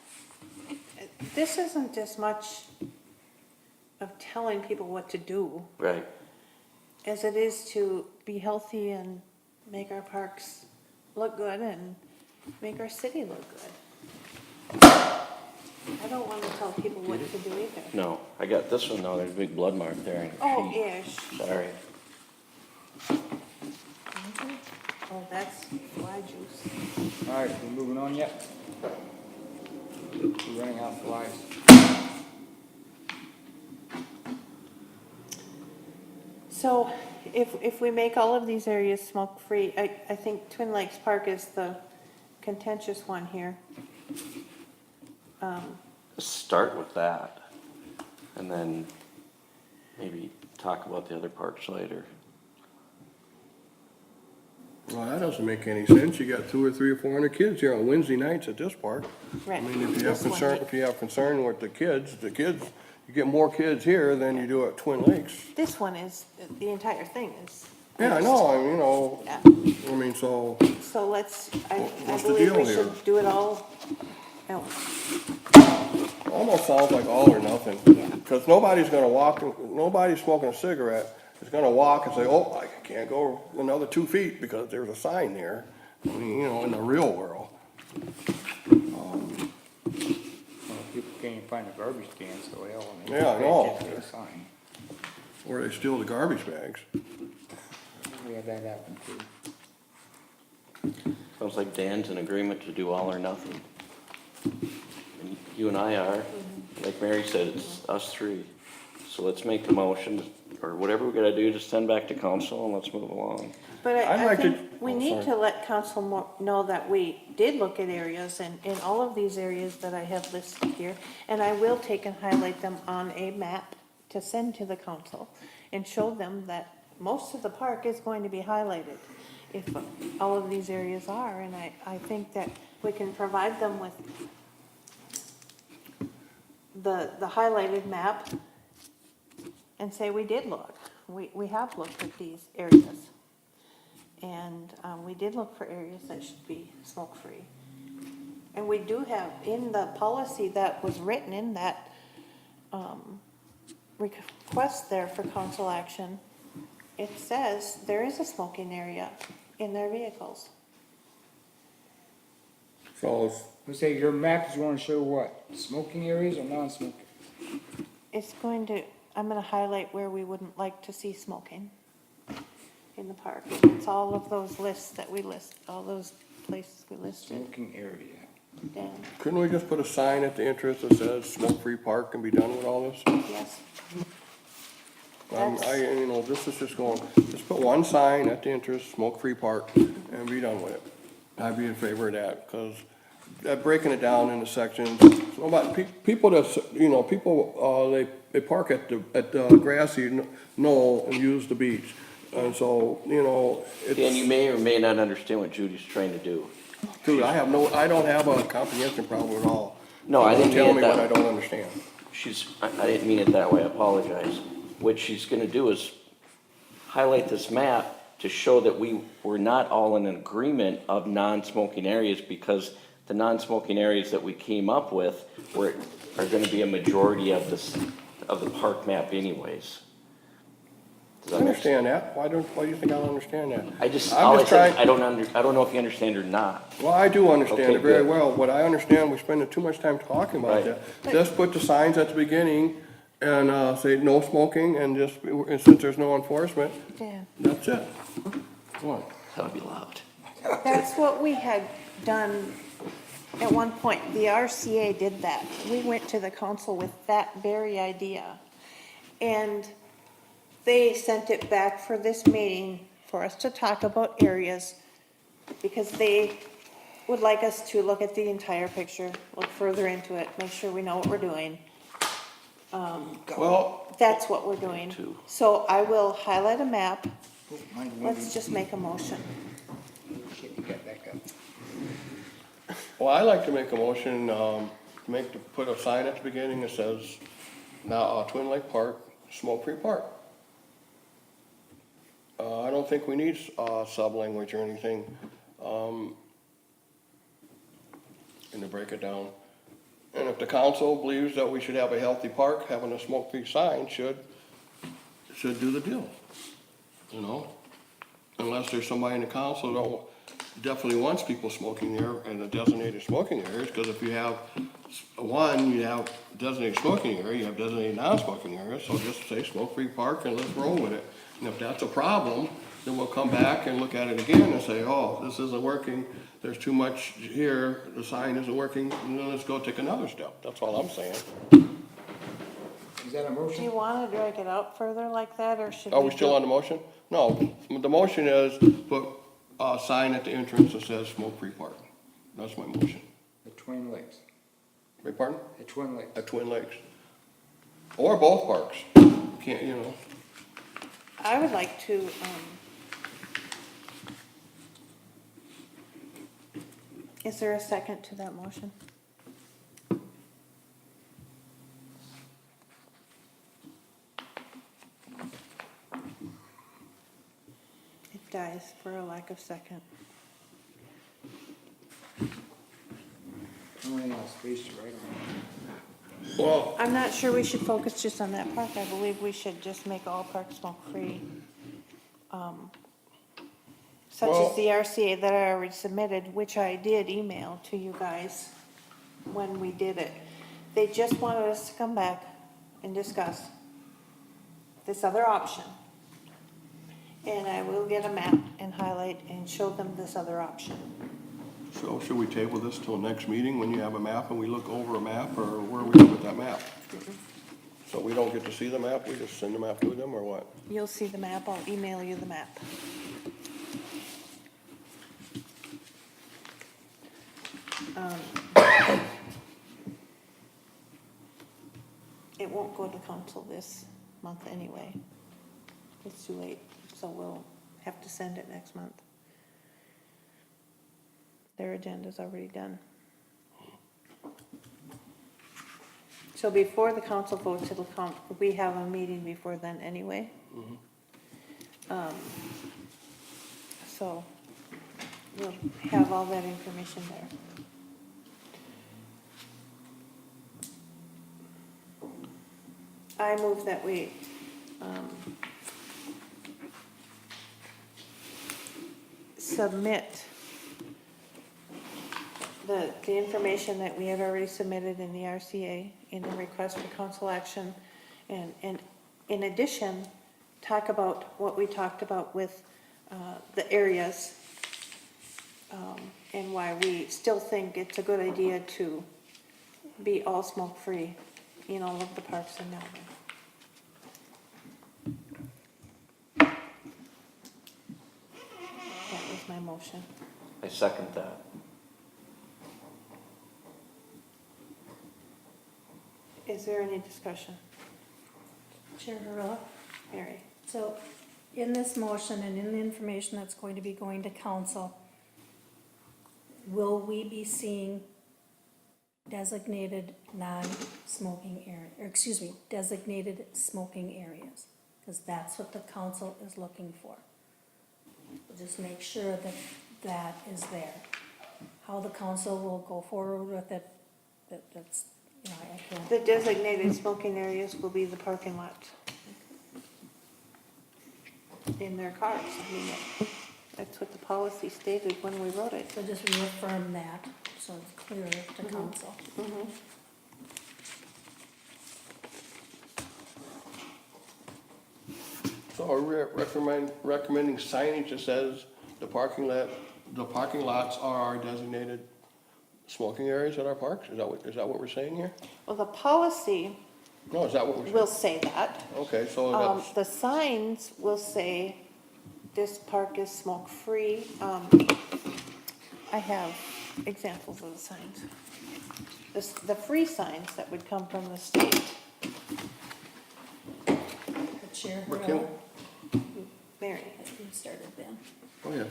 this isn't as much of telling people what to do Right. as it is to be healthy and make our parks look good and make our city look good. I don't want to tell people what to do either. No, I got this one though, there's a big blood mark there. in Oh, your ish. sheet. Sorry. Oh, that's fly juice. All right, we're moving on yet? We're running out of flies. So if we make all of these areas smoke-free, I think Twin Lakes Park is the contentious one here. Start with that, and then maybe talk about the other parks later. Well, that doesn't make any sense. You got 200 or 300 or 400 kids here on Wednesday nights at this park. Right. I mean, if you have This one concern, here. if you have concern with the kids, you get more kids here than you do at Twin Lakes. This one is, the entire thing is. Yeah, I know, I mean, you know, Yeah. I mean, so, So let's, I What's the believe we deal here? should do it all at once. almost sounds like all or nothing. Yeah. Because nobody's gonna walk, nobody smoking a cigarette is gonna walk and say, oh, I can't go another 2 feet because there's a sign there. I mean, you know, in the real world. Well, people can't even find a garbage can, so hell, I mean. Yeah, I know. It's a sign. Or they steal the garbage bags. We have that happen too. Sounds like Dan's in agreement to do all or nothing. And you and I are, like Mary said, it's us three. So let's make the motion, or whatever we gotta do, just send back to council and let's move along. But I'd I like to- think we oh, need sorry. to let council know that we did look at areas and in all of these areas that I have listed here. And I will take and highlight them on a map to send to the council and show them that most of the park is going to be highlighted if all of these areas are. And I think that we can provide them with the highlighted map and say we did look. We have looked at these areas. And we did look for areas that should be smoke-free. And we do have, in the policy that was written in that request there for council action, it says there is a smoking area in their vehicles. So Let's say your map is gonna show what? Smoking areas or non-smoking? It's going to, I'm gonna highlight where we wouldn't like to see smoking in the park. It's all of those lists that we list, all those places we listed Smoking area. down. Couldn't we just put a sign at the entrance that says smoke-free park and be done with all this? Yes, This is just going, just put one sign at the entrance, smoke-free park, and be done with it. I'd be in favor of that, because breaking it down into sections, so about people that, people, they park at the grassy knoll and use the beach. And so, And you it's, may or may not understand what Judy's trying to do. dude, I don't have a comprehension problem at all. No, I didn't Don't tell mean me it what I that, don't understand. I didn't mean it that way, I apologize. What she's gonna do is highlight this map to show that we're not all in agreement of non-smoking areas, because the non-smoking areas that we came up with are gonna be a majority of the park map anyways. Does I that make sense? understand that. Why do you think I don't understand that? All I said, trying. I don't know if you understand or not. Well, I do understand Okay, it very good. well. What I understand, we're spending too much time talking about Right. that. Just put the signs at the beginning and, say no smoking and and since there's no enforcement, Dan. that's it. What? That would be loud. That's what we had done at one point. The RCA did that. We went to the council with that very idea. And they sent it back for this meeting for us to talk about areas, because they would like us to look at the entire picture, look further into it, make sure we know what we're doing. Well, That's what we're doing. Two. So I will highlight a map. Mine's windy. Let's just make a motion. Shit, you got back up. I like to make a motion, put a sign at the beginning that says, now, Twin Lake Park, smoke-free park. I don't think we need, sub-language or anything, and to break it down. And if the council believes that we should have a healthy park, having a smoke-free sign should do the deal, Unless there's somebody in the council that definitely wants people smoking there in the designated smoking areas, because if you have you have designated smoking area, you have designated non-smoking areas, so just say smoke-free park and let's roll with it. And if that's a problem, then we'll come back and look at it again and say, oh, this isn't working, there's too much here, the sign isn't working, and then let's go take another step. That's all I'm saying. Is that a Do you motion? want to drag it out further like that, or should we? Are we still do- on the motion? No, the motion is put a sign at the entrance that says smoke-free park. That's my motion. The Twin Lakes. Beg pardon? The Twin Lakes. At Twin Lakes. Or both parks. Can't. I would like to, is there a second to that motion? It dies for a lack of second. I'm running out of space to write on. Well, I'm not sure we should focus just on that park. I believe we should just make all parks smoke-free. Such Well- as the RCA that I already submitted, which I did email to you guys when we did it. They just wanted us to come back and discuss this other option. And I will get a map and highlight and show them this other option. so should we table this till next meeting when you have a map and we look over a map, or where are we at with that map? So we don't get to see the map, we just send the map to them, or what? You'll see the map. I'll email you the map. It won't go to council this month anyway. It's too late, so we'll have to send it next month. Their agenda's already done. So before the council votes, it'll come, we have a meeting before then anyway. So we'll have all that information there. I move that we, submit the information that we have already submitted in the RCA in the request for council action. And in addition, talk about what we talked about with the areas, and why we still think it's a good idea to be all smoke-free, of the parks in Melbourne. That was my motion. I second that. Is there any discussion? Chair Hurla? Mary? So in this motion and in the information that's going to be going to council, will we be seeing designated non-smoking area, or excuse me, designated smoking areas? Because that's what the council is looking for. Just make sure that that is there. How the council will go forward with it, that's, I can't. The designated smoking areas will be the parking lots. In their cars. I mean, that's what the policy stated when we wrote it. So just reaffirm that, so it's clear to council. So are we recommending signage that says the parking lots are our designated smoking areas at our parks? Is that what we're saying here? Well, the policy No, is that what we're saying? will say that. Okay, so that's, The signs will say, this park is smoke-free. I have examples of the signs. The free signs that would come from the state. The chair, But can- Mary, you started then. oh yeah.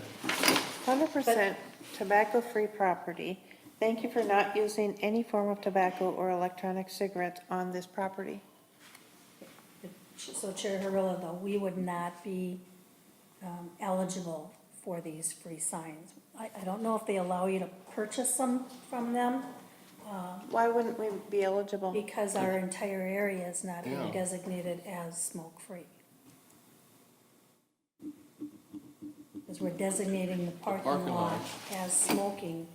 100% tobacco-free property. Thank you for not using any form of tobacco or electronic cigarettes on this property. So Chair Harilla, though, we would not be eligible for these free signs. I don't know if they allow you to purchase them from them, Why wouldn't we be eligible? because our entire area is not Yeah. designated as smoke-free. Because we're designating the parking parking lot lot. as smoking.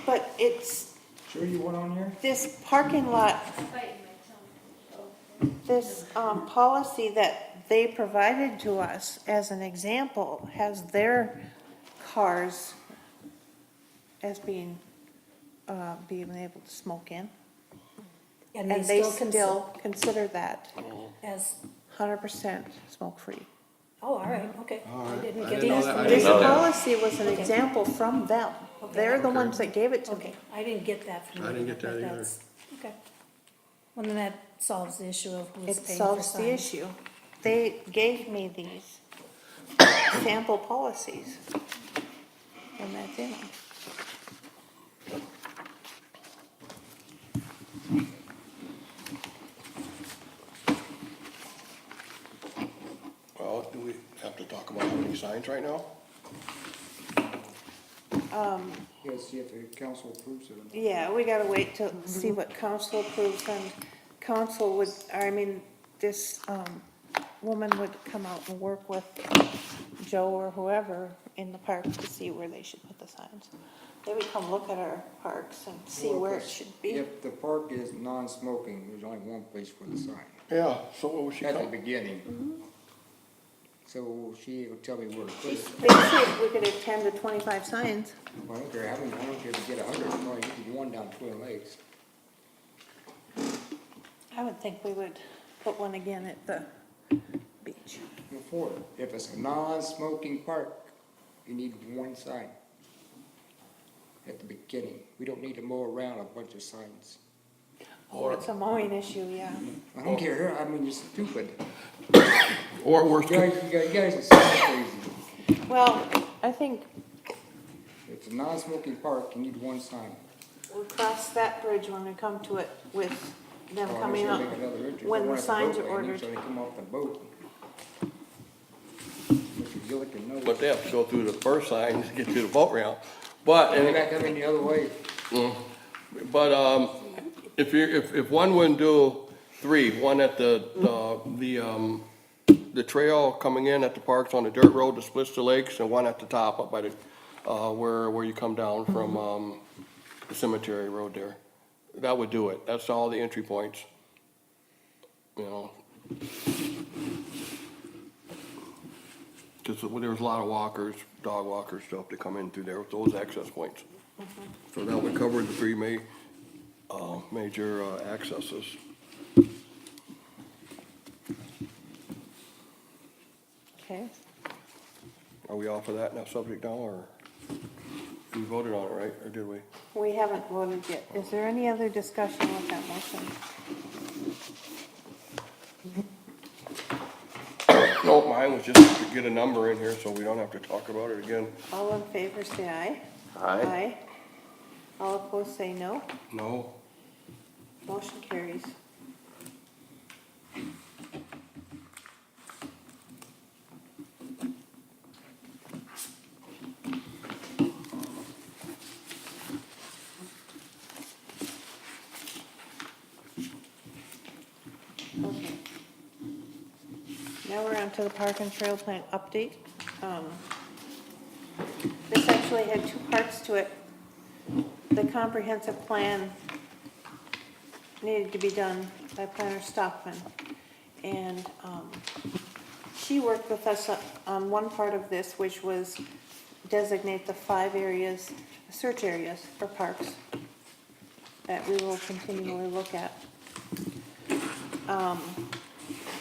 But it's, Sure you want on here? this parking lot, Biting my tongue. this policy that they provided to us as an example has their cars as being able to smoke in. And And they still still consider that as, 100% smoke-free. oh, all right, okay. All right. I didn't I get didn't know that. that. I This didn't know that. policy was an Okay. example from them. Okay. They're the Okay. ones that gave it to Okay, me. I didn't get that from you. I didn't get that but either. that's- Okay. Well, then that solves the issue of who's It paying for solves the signs. issue. They gave me these sample policies. And that's in them. Well, do we have to talk about how many signs right now? Yes, see if the council approves it. Yeah, we gotta wait to see what council approves, and council would, this, woman would come out and work with Joe or whoever in the park to see where they should put the signs. They would come look at our parks and see Well, where it should be. If the park is non-smoking, there's only one place for the sign, Yeah, so what was she at the coming? beginning. So she will tell me where to put They it. said we could have 10 to 25 signs. Well, I don't care, I don't care if you get 100, probably you can one down Twin Lakes. I would think we would put one again at the beach. Before, if it's a non-smoking park, you need one sign at the beginning. We don't need to mow around a bunch of signs. Oh, it's a mowing issue, yeah. I don't care, I mean, you're stupid. Or worst, You guys are so crazy. Well, I think If it's a non-smoking park, you need one sign. we'll cross that bridge when we come to it with them Or coming they up, should make another bridge. They when the want signs boat are landing, ordered. So they come off the boat. Look at you looking nose. but they have to go through the first sign to get to the boat ramp. But, They're and, not coming the other way. but, if one wouldn't do three, one at the trail coming in at the parks on the dirt road that splits the lakes, and one at the top up by the, where you come down from, the cemetery road there. That would do it. That's all the entry points. You know. Because there's a lot of walkers, dog walkers, stuff that come in through there with those access points. So that would cover the three major accesses. Okay, Are we off of that now, subject now, or we voted on it, right, or did we? we haven't voted yet. Is there any other discussion with that motion? No, mine was just to get a number in here so we don't have to talk about it again. All in favor, say aye. Aye. All opposed, say no. No? Motion carries. Okay. Now we're on to the park and trail plan update. This actually had two parts to it. The comprehensive plan needed to be done by Planner Stockman. And she worked with us on one part of this, which was designate the 5 areas, search areas for parks that we will continually look at.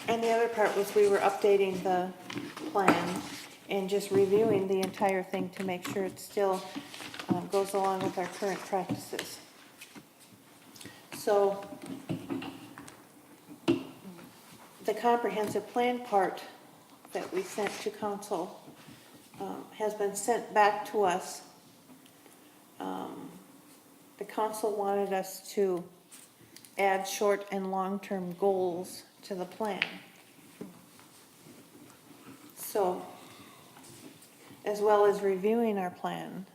And the other part was we were updating the plan and just reviewing the entire thing to make sure it still goes along with our current practices. So the comprehensive plan part that we sent to council has been sent back to us. The council wanted us to add short and long-term goals to the plan. So, as well as reviewing our plan,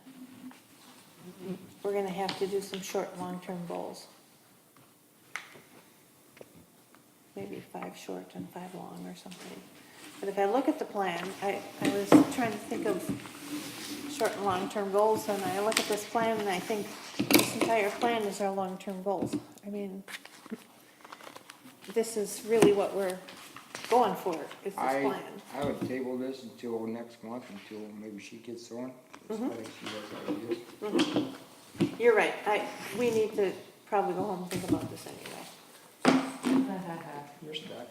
we're gonna have to do some short and long-term goals. Maybe 5 short and 5 long or something. But if I look at the plan, I was trying to think of short and long-term goals, and I look at this plan and I think this entire plan is our long-term goals. I mean, this is really what we're going for, is this plan. I would table this until next month, until maybe she gets on. 'Cause I think she has ideas. You're right, we need to probably go home and think about this anyway. You're stuck.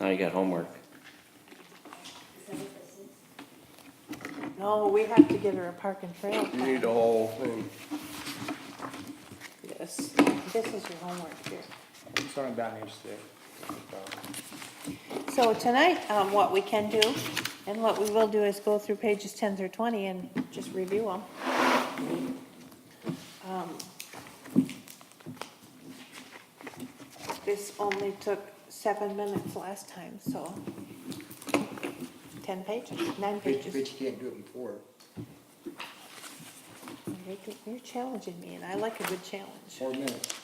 Now you got homework. Is that what this is? No, we have to get her a park and trail You plan. need the whole thing. This is your homework here. It's only down here today. So tonight, what we can do, and what we will do is go through pages 10 through 20 and just review them. This only took 7 minutes last time, so 10 pages, 9 Bet you pages. can't do it in 4. You're challenging me, and I like a good challenge. 4 minutes.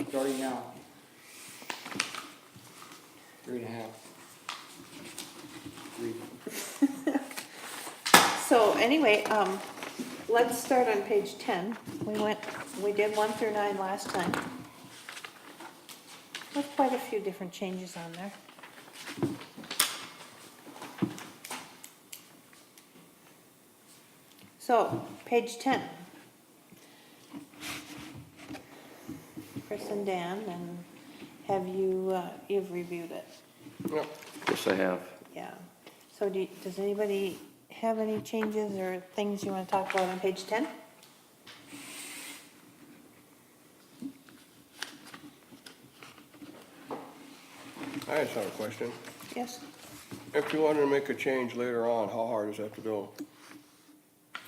Starting now. 3.5. 3. So anyway, let's start on page 10. We did 1 through 9 last time. There's quite a few different changes on there. So, page 10. Chris and Dan, and have you, you've reviewed it? Yep. Yes, I have. Yeah. So does anybody have any changes or things you want to talk about on page 10? I just have a question. Yes? If you wanted to make a change later on, how hard is that to do?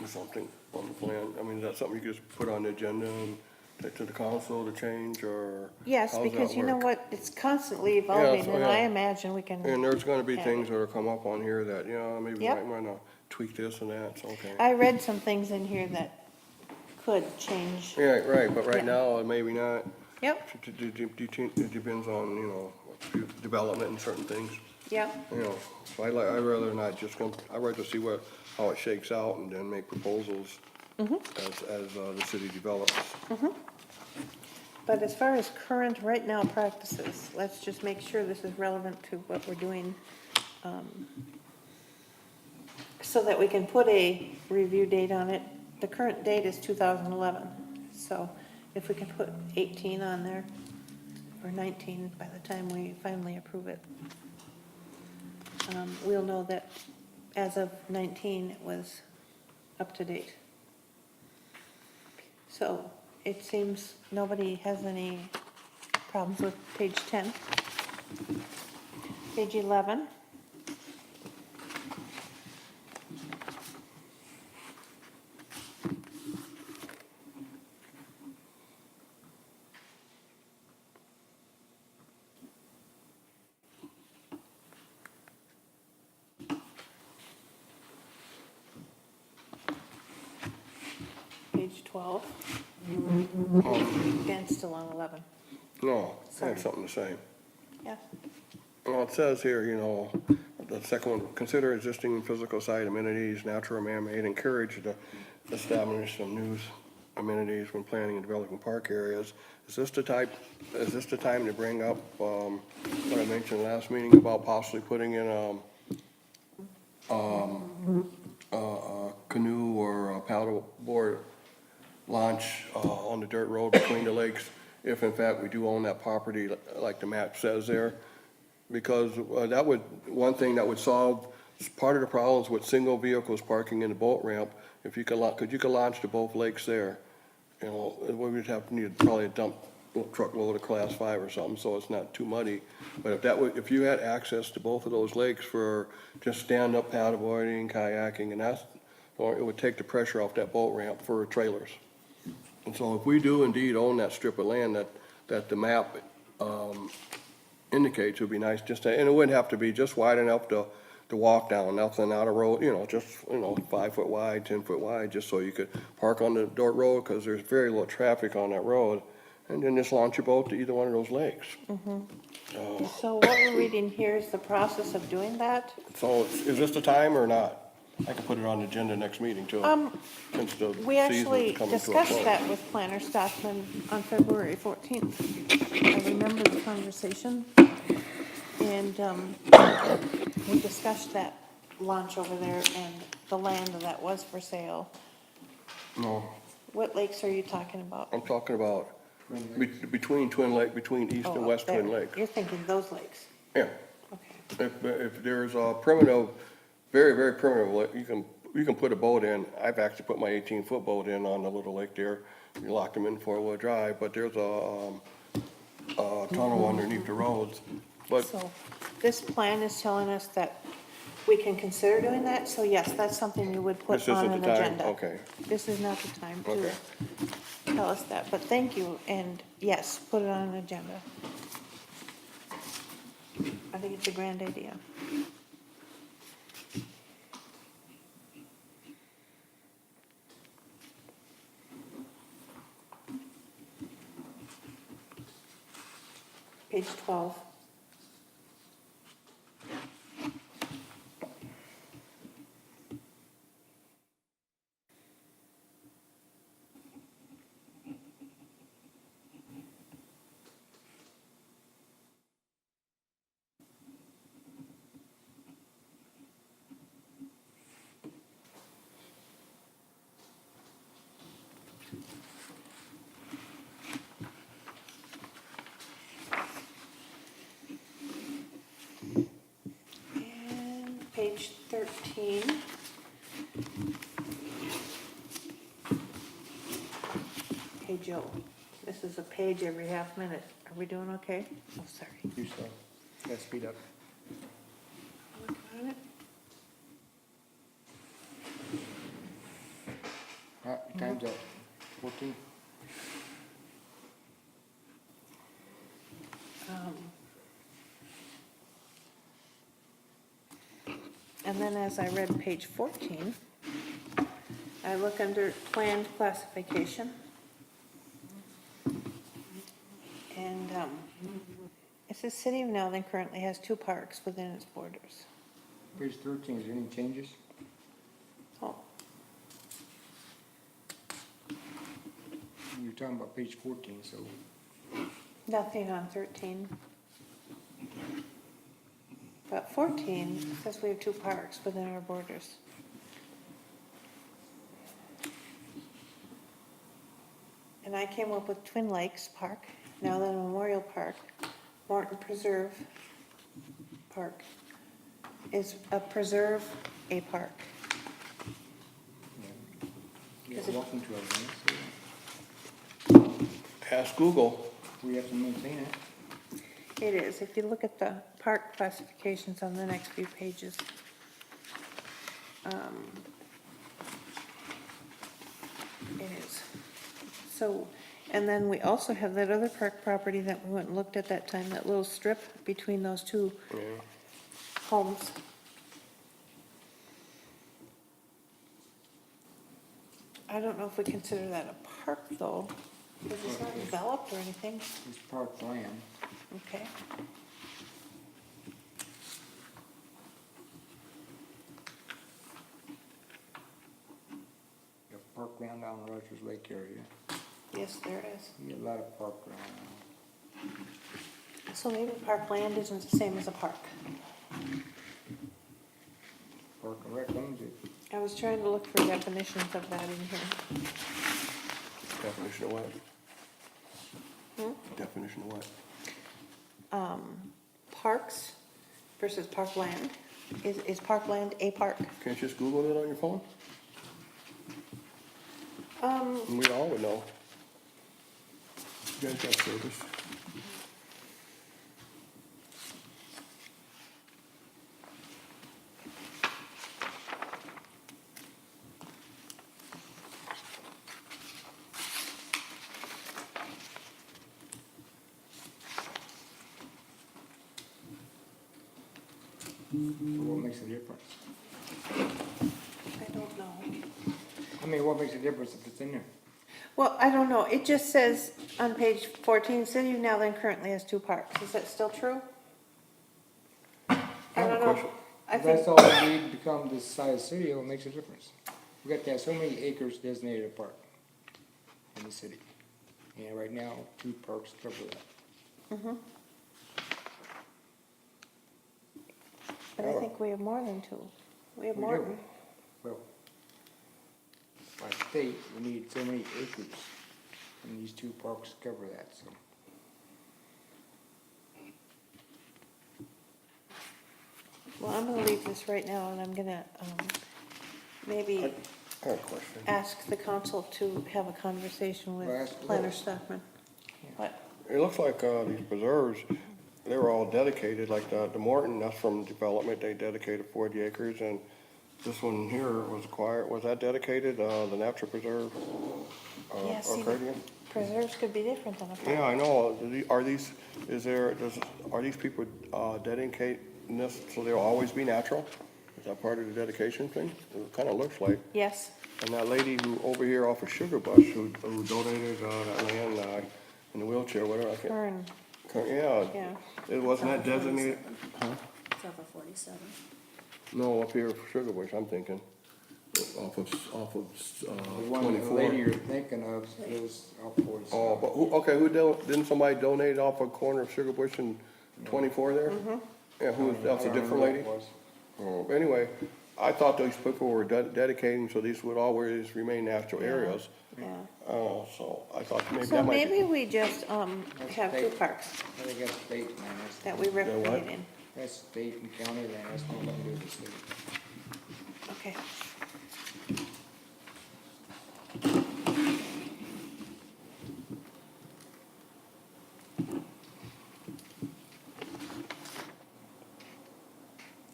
Or something on the plan? I mean, is that something you could just put on the agenda and take to the council to change, or? Yes, how does because that you know work? what, it's constantly evolving, so, and yeah. I imagine we can. And there's gonna be Yeah. things that'll come up on here that, maybe we Yep. might wanna tweak this and that, so, okay. I read some things in here that could change. Yeah, right, but right Yeah. now, maybe not. Yep, It depends on, development and certain things. Yeah, You know, so I'd rather not just go, I'd rather see how it shakes out and then make proposals as the city develops. but as far as current, right now practices, let's just make sure this is relevant to what we're doing, so that we can put a review date on it. The current date is 2011, so if we can put 18 on there, or 19 by the time we finally approve it, we'll know that as of 19, it was up to date. So it seems nobody has any problems with page 10. Page 11. Page 12. Again, still on 11. No, I Sorry. have something to say. Yeah. Well, it says here, you know, the second one, consider existing physical site amenities, natural or man-made, encourage the establishment of new amenities when planning and developing park areas. Is this the time to bring up, what I mentioned last meeting about possibly putting in a canoe or a paddle board launch on the dirt road between the lakes, if in fact we do own that property like the map says there? Because that would, one thing that would solve part of the problems with single vehicles parking in the boat ramp, if you could, you could launch to both lakes there. You know, we would have to need probably a dump truckload of class 5 or something, so it's not too muddy. But if that would, if you had access to both of those lakes for just stand-up paddleboarding, kayaking, and that's, or it would take the pressure off that boat ramp for trailers. And so if we do indeed own that strip of land that the map indicates, it would be nice just to, and it wouldn't have to be just wide enough to walk down, nothing out of road, you know, just, 5 foot wide, 10 foot wide, just so you could park on the dirt road, because there's very little traffic on that road, and then just launch your boat to either one of those lakes. So what we're reading here is the process of doing that. So is this the time or not? I can put it on the agenda next meeting too. Since the We actually season's coming to a discussed close. that with Planner Stockman on February 14th. I remember the conversation, and we discussed that launch over there and the land that was for sale. No, What lakes are you talking about? I'm talking about between Twin Lake, between East Oh, and up West Twin there. Lakes. You're thinking those lakes, Yeah, okay. if there's a primitive, very, very primitive lake, you can put a boat in. I've actually put my 18-foot boat in on the little lake there. You lock them in 4-wheel drive, but there's a tunnel underneath the roads. But So this plan is telling us that we can consider doing that, so yes, that's something you would put this on isn't an the time, agenda. okay. This is not the time to Okay. tell us that, but thank you, and yes, put it on an agenda. I think it's a grand idea. Page 12. And page 13. Hey, Joe, this is a page every half minute. Are we doing okay? Oh, sorry. Do so. Let's speed up. Working on it. All right, time's up. 14. And then as I read page 14, I look under planned classification. And it says City of Nowlan currently has 2 parks within its borders. Page 13, is there any changes? Oh, You're talking about page 14, so nothing on 13. But 14 says we have 2 parks within our borders. And I came up with Twin Lakes Park, Nowlan Memorial Park, Morton Preserve Park. Is a preserve a park? yeah, Is it- welcome to our event, Ask Google. so we have to maintain it. It is, if you look at the park classifications on the next few pages. It is. So, and then we also have that other park property that we went and looked at that time, that little strip between those 2 Yeah. homes. I don't know if we consider that a park though, because it's not developed or anything. It's park land. Okay. You have parkland down the Rogers Lake area. Yes, there is. You get a lot of parkland now. So maybe parkland isn't the same as a park. Park and Rec owns it. I was trying to look for definitions of that in here. Definition of what? Hmm? Definition of what? Parks versus parkland. Is parkland a park? Can't you just Google it on your phone? And we all would know. You guys got service. So what makes a difference? I don't know. I mean, what makes a difference if it's in there? Well, I don't know. It just says on page 14, City of Nowlan currently has 2 parks. Is that still true? I have a don't know. question. I If that's think, all we need to become this size city, what makes a difference? We got to have so many acres designated a park in the city. And right now, 2 parks cover that. but I think we have more than 2. We have We do. Morton. Well, by state, we need so many acres, and these 2 parks cover that, so. Well, I'm gonna leave this right now and I'm gonna, maybe I have a question. ask the council to have a conversation Well, with ask- Planner Stockman. What? It looks like, these preserves, they were all dedicated, like the Morton, that's from development, they dedicated 40 acres, and this one here was acquired, was that dedicated, the natural preserve? Yeah, see, the Arcadian? preserves could be different than a park. Yeah, I know, are these, are these people, dedicating this, so they'll always be natural? Is that part of the dedication thing? It kinda looks like. Yes, And that lady who, over here off of Sugar Bush, who donated, that land, in the wheelchair, whatever, I can't. Kern, Yeah, yeah. it wasn't that designated, It's over 47. no, up here, Sugar Bush, I'm thinking, off of, The one, the 24. lady you're thinking of is off 47. Oh, but who, okay, didn't somebody donate off a corner of Sugar Bush and 24 there? Yeah, who, that's a I don't different remember lady? who it was. Oh, anyway, I thought these people were dedicating, so these would always remain natural areas. Yeah. So I thought maybe So that might be. maybe we just, have 2 state. parks I think that's state land, that we recreate what? in. that's state and county land, that's nothing to do with the city. Okay.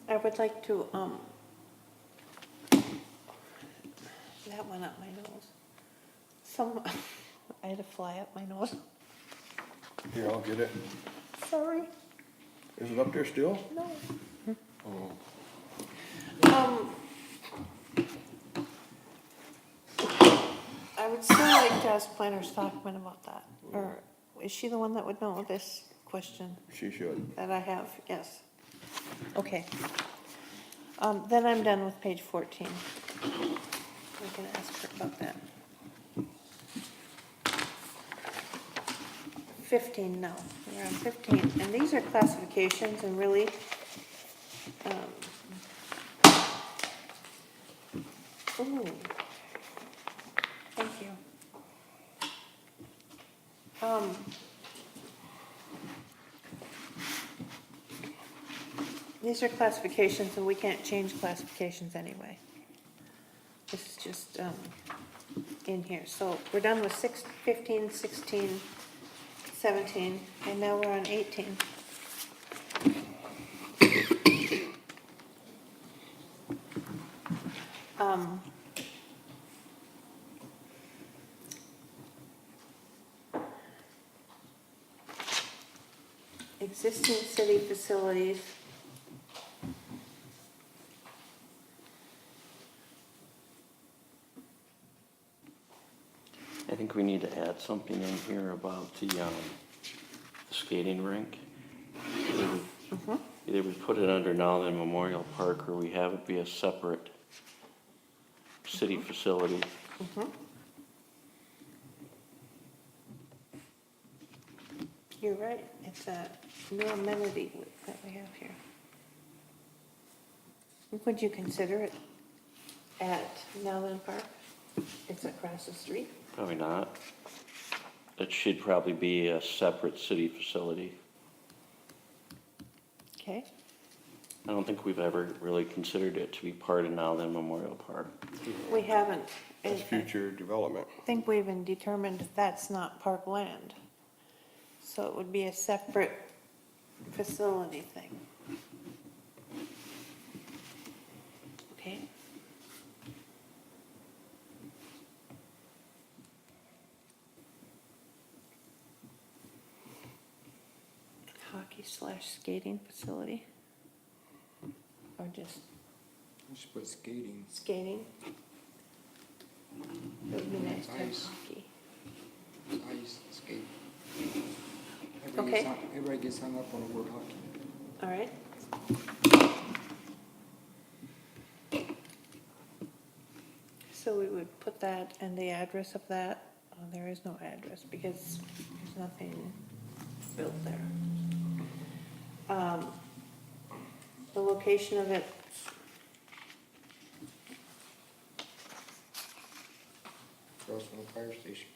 I would like to, that went up my nose. I had a fly up my nose. Here, I'll get it. Sorry. Is it up there still? No. Oh. I would still like to ask Planner Stockman about that, or is she the one that would know this? question She should. that I have, yes. Okay. Then I'm done with page 14. I can ask her about that. 15 now, we're on 15, and these are classifications and really, ooh, thank you. These are classifications and we can't change classifications anyway. This is just in here, so we're done with 15, 16, 17, and now we're on 18. Existing city facilities. I think we need to add something in here about the skating rink. Either we put it under now then Memorial Park, or we have it be a separate city facility. You're right, it's a new amenity that we have here. Would you consider it at Nowland Park? It's across the street. Probably not. It should probably be a separate city facility. Okay, I don't think we've ever really considered it to be part of now then Memorial Park. we haven't. That's future development. I think we even determined that's not park land. So it would be a separate facility thing. Okay. Hockey/skating facility? Or just Just put skating. skating? It would be nice to have Ice. hockey. Ice skate. Okay. Everybody gets hung up on the word hockey. All right. So we would put that and the address of that. Oh, there is no address because there's nothing built there. The location of it, Across from the fire station.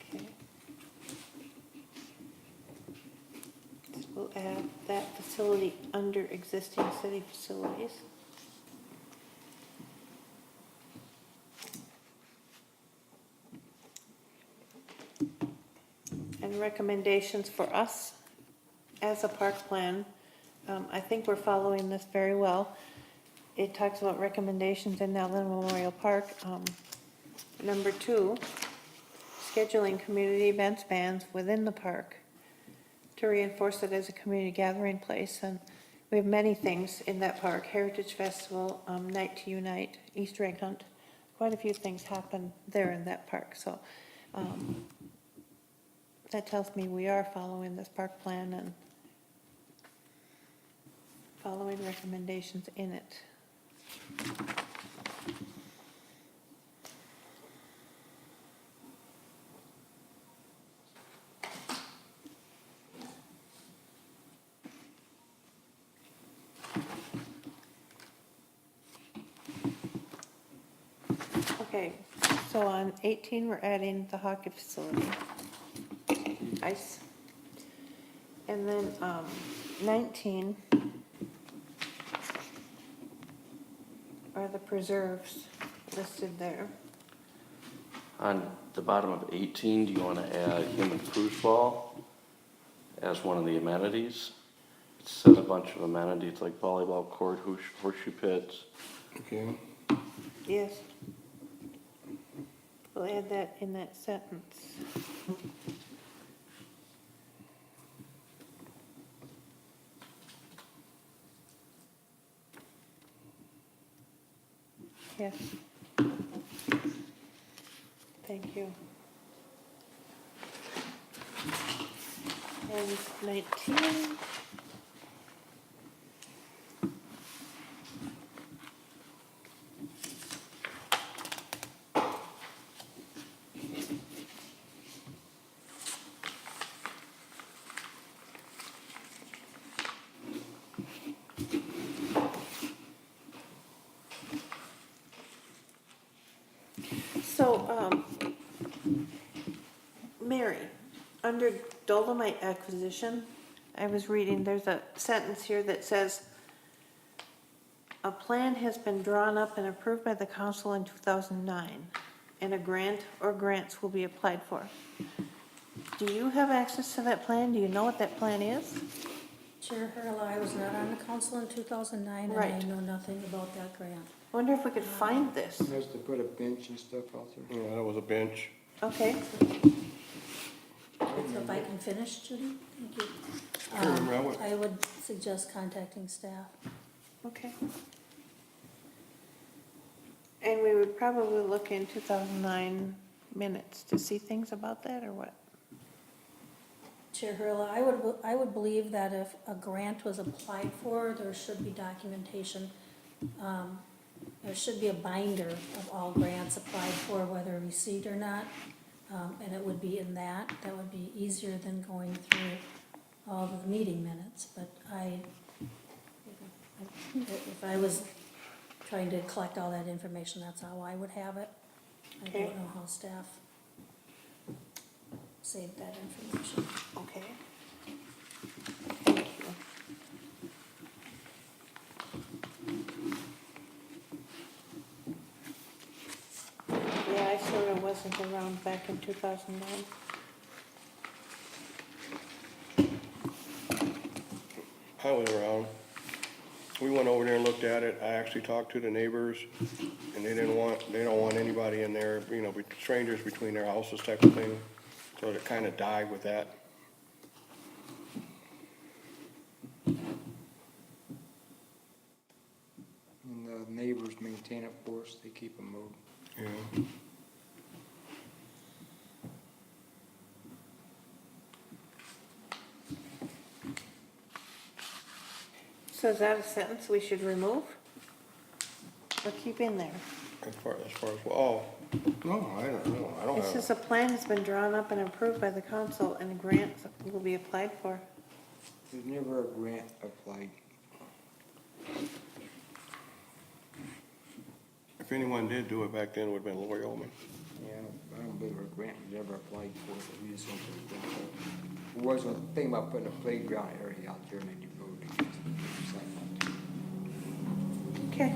okay. We'll add that facility under existing city facilities. And recommendations for us as a park plan. I think we're following this very well. It talks about recommendations in Nowland Memorial Park. Number 2, scheduling community events bans within the park to reinforce it as a community gathering place. And we have many things in that park: Heritage Festival, Night to Unite, Easter egg hunt. Quite a few things happen there in that park. So that tells me we are following this park plan and following recommendations in it. Okay, so on 18, we're adding the hockey facility. Ice. And then 19 are the preserves listed there. On the bottom of 18, do you want to add human foosball as one of the amenities? It says a bunch of amenities like volleyball court, horseshoe pits. Okay. Yes. We'll add that in that sentence. Yes. Thank you. And 19. So, Mary, under Dolomite acquisition, I was reading, there's a sentence here that says, "A plan has been drawn up and approved by the council in 2009, and a grant or grants will be applied for." Do you have access to that plan? Do you know what that plan is? Chair Hurla, I was not on the council in 2009, and I Right. know nothing about that grant. I wonder if we could find this. Has to put a bench and stuff out there. Yeah, that was a bench. Okay, So if I can finish, Judy, thank you. Sure, remember, I would suggest contacting staff. okay. And we would probably look in 2009 minutes to see things about that, or what? Chair Hurla, I would believe that if a grant was applied for, there should be documentation. There should be a binder of all grants applied for, whether received or not. And it would be in that. That would be easier than going through all of the meeting minutes. But if I was trying to collect all that information, that's how I would have it. I Okay. don't know how staff saved that information. Okay. Thank you. Yeah, I sort of wasn't around back in 2009. I was around. We went over there and looked at it. I actually talked to the neighbors, and they don't want anybody in there, you know, strangers between their houses type of thing. So it kind of died with that. And the neighbors maintain it for us, they keep them mowed. Yeah. So is that a sentence we should remove? Or keep in there? As far as, oh, no, I don't know. I don't It have. says a plan has been drawn up and approved by the council and a grant will be applied for. There's never a grant applied. If anyone did do it back then, it would have been Lori Ullman. Yeah, I don't believe a grant was ever applied for, but we just don't think that. There was a thing about putting a playground area out there and then you go to use it. Okay.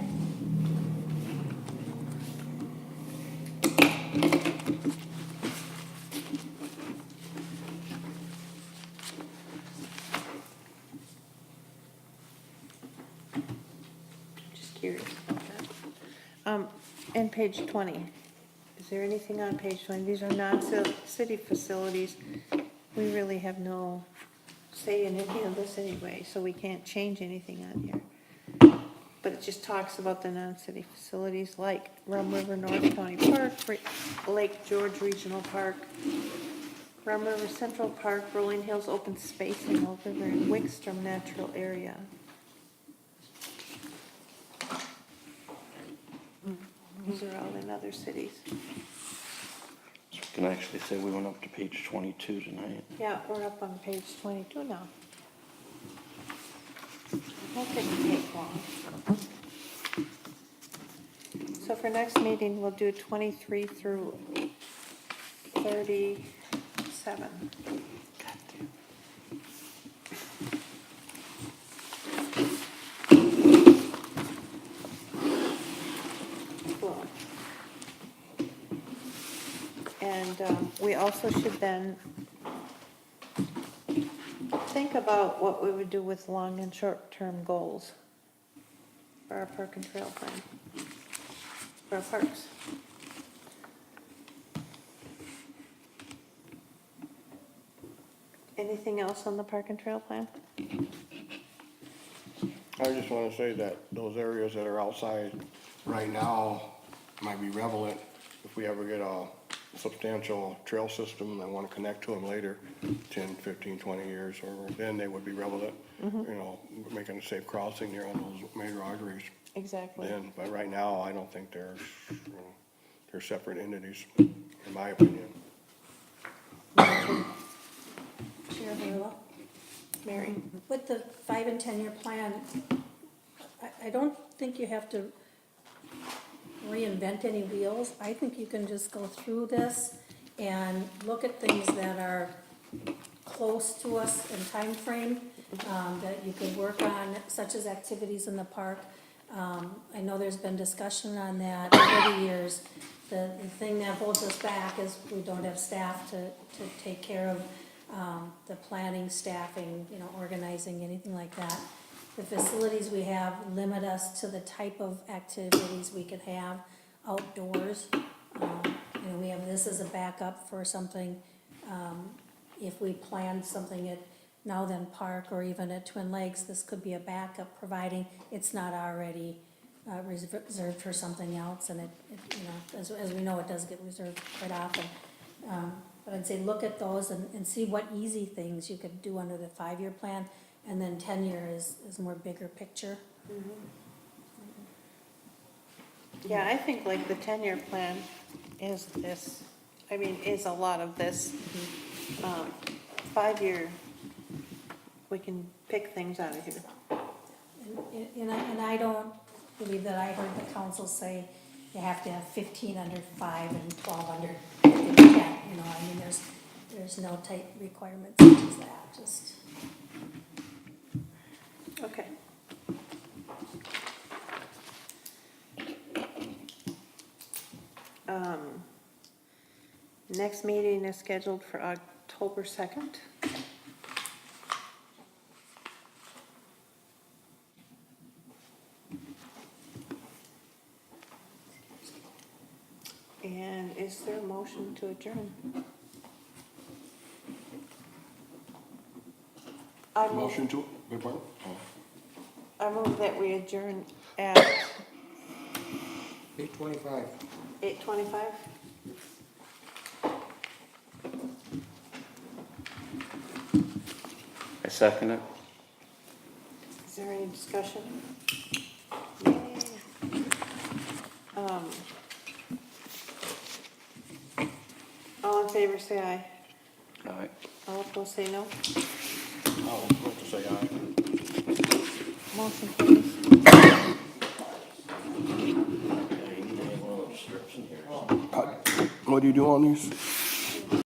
Just curious about that. And page 20, is there anything on page 20? These are non-city facilities. We really have no say in any of this anyway, so we can't change anything on here. But it just talks about the non-city facilities like Rum River North County Park, Lake George Regional Park, Rum River Central Park, Rolling Hills Open Space in Oak River, and Wickstrom Natural Area. These are all in other cities. So we can actually say we went up to page 22 tonight. Yeah, we're up on page 22 now. That didn't take long. So for next meeting, we'll do 23 through 37. Cool. And we also should then think about what we would do with long and short-term goals for our park and trail plan, for our parks. Anything else on the park and trail plan? I just want to say that those areas that are outside right now, might be relevant if we ever get a substantial trail system and I wanna connect to them later, 10, 15, 20 years, or then they would be relevant. You know, making a safe crossing there on those major arteries Exactly. then, but right now, I don't think they're, you know, they're separate entities, in my opinion. Chair Harrell? Mary? With the 5 and 10-year plan, I don't think you have to reinvent any wheels. I think you can just go through this and look at things that are close to us in time frame that you could work on, such as activities in the park. I know there's been discussion on that over the years. The thing that holds us back is we don't have staff to take care of the planning, staffing, you know, organizing, anything like that. The facilities we have limit us to the type of activities we could have outdoors. You know, we have this as a backup for something, if we planned something at Now Then Park or even at Twin Lakes, this could be a backup, providing it's not already reserved for something else, and it you know, as we know, it does get reserved quite often. But I'd say look at those and see what easy things you could do under the 5-year plan, and then 10-year is more bigger picture. Yeah, I think like the 10-year plan is this, I mean, is a lot of this. 5-year, we can pick things out of here. And I don't believe that I heard the council say you have to have 15 under 5 and 12 under 10, you know, I mean, there's no tight requirements such as that, just. Okay. Next meeting is scheduled for October 2nd. And is there a motion to adjourn? I move, Motion to, good part? I move that we adjourn at 8:25. 8:25. I second it. Is there any discussion? Yay. All in favor, say aye. All right. All opposed, say no. I'll vote to say aye. Motion carries. What do you do on these?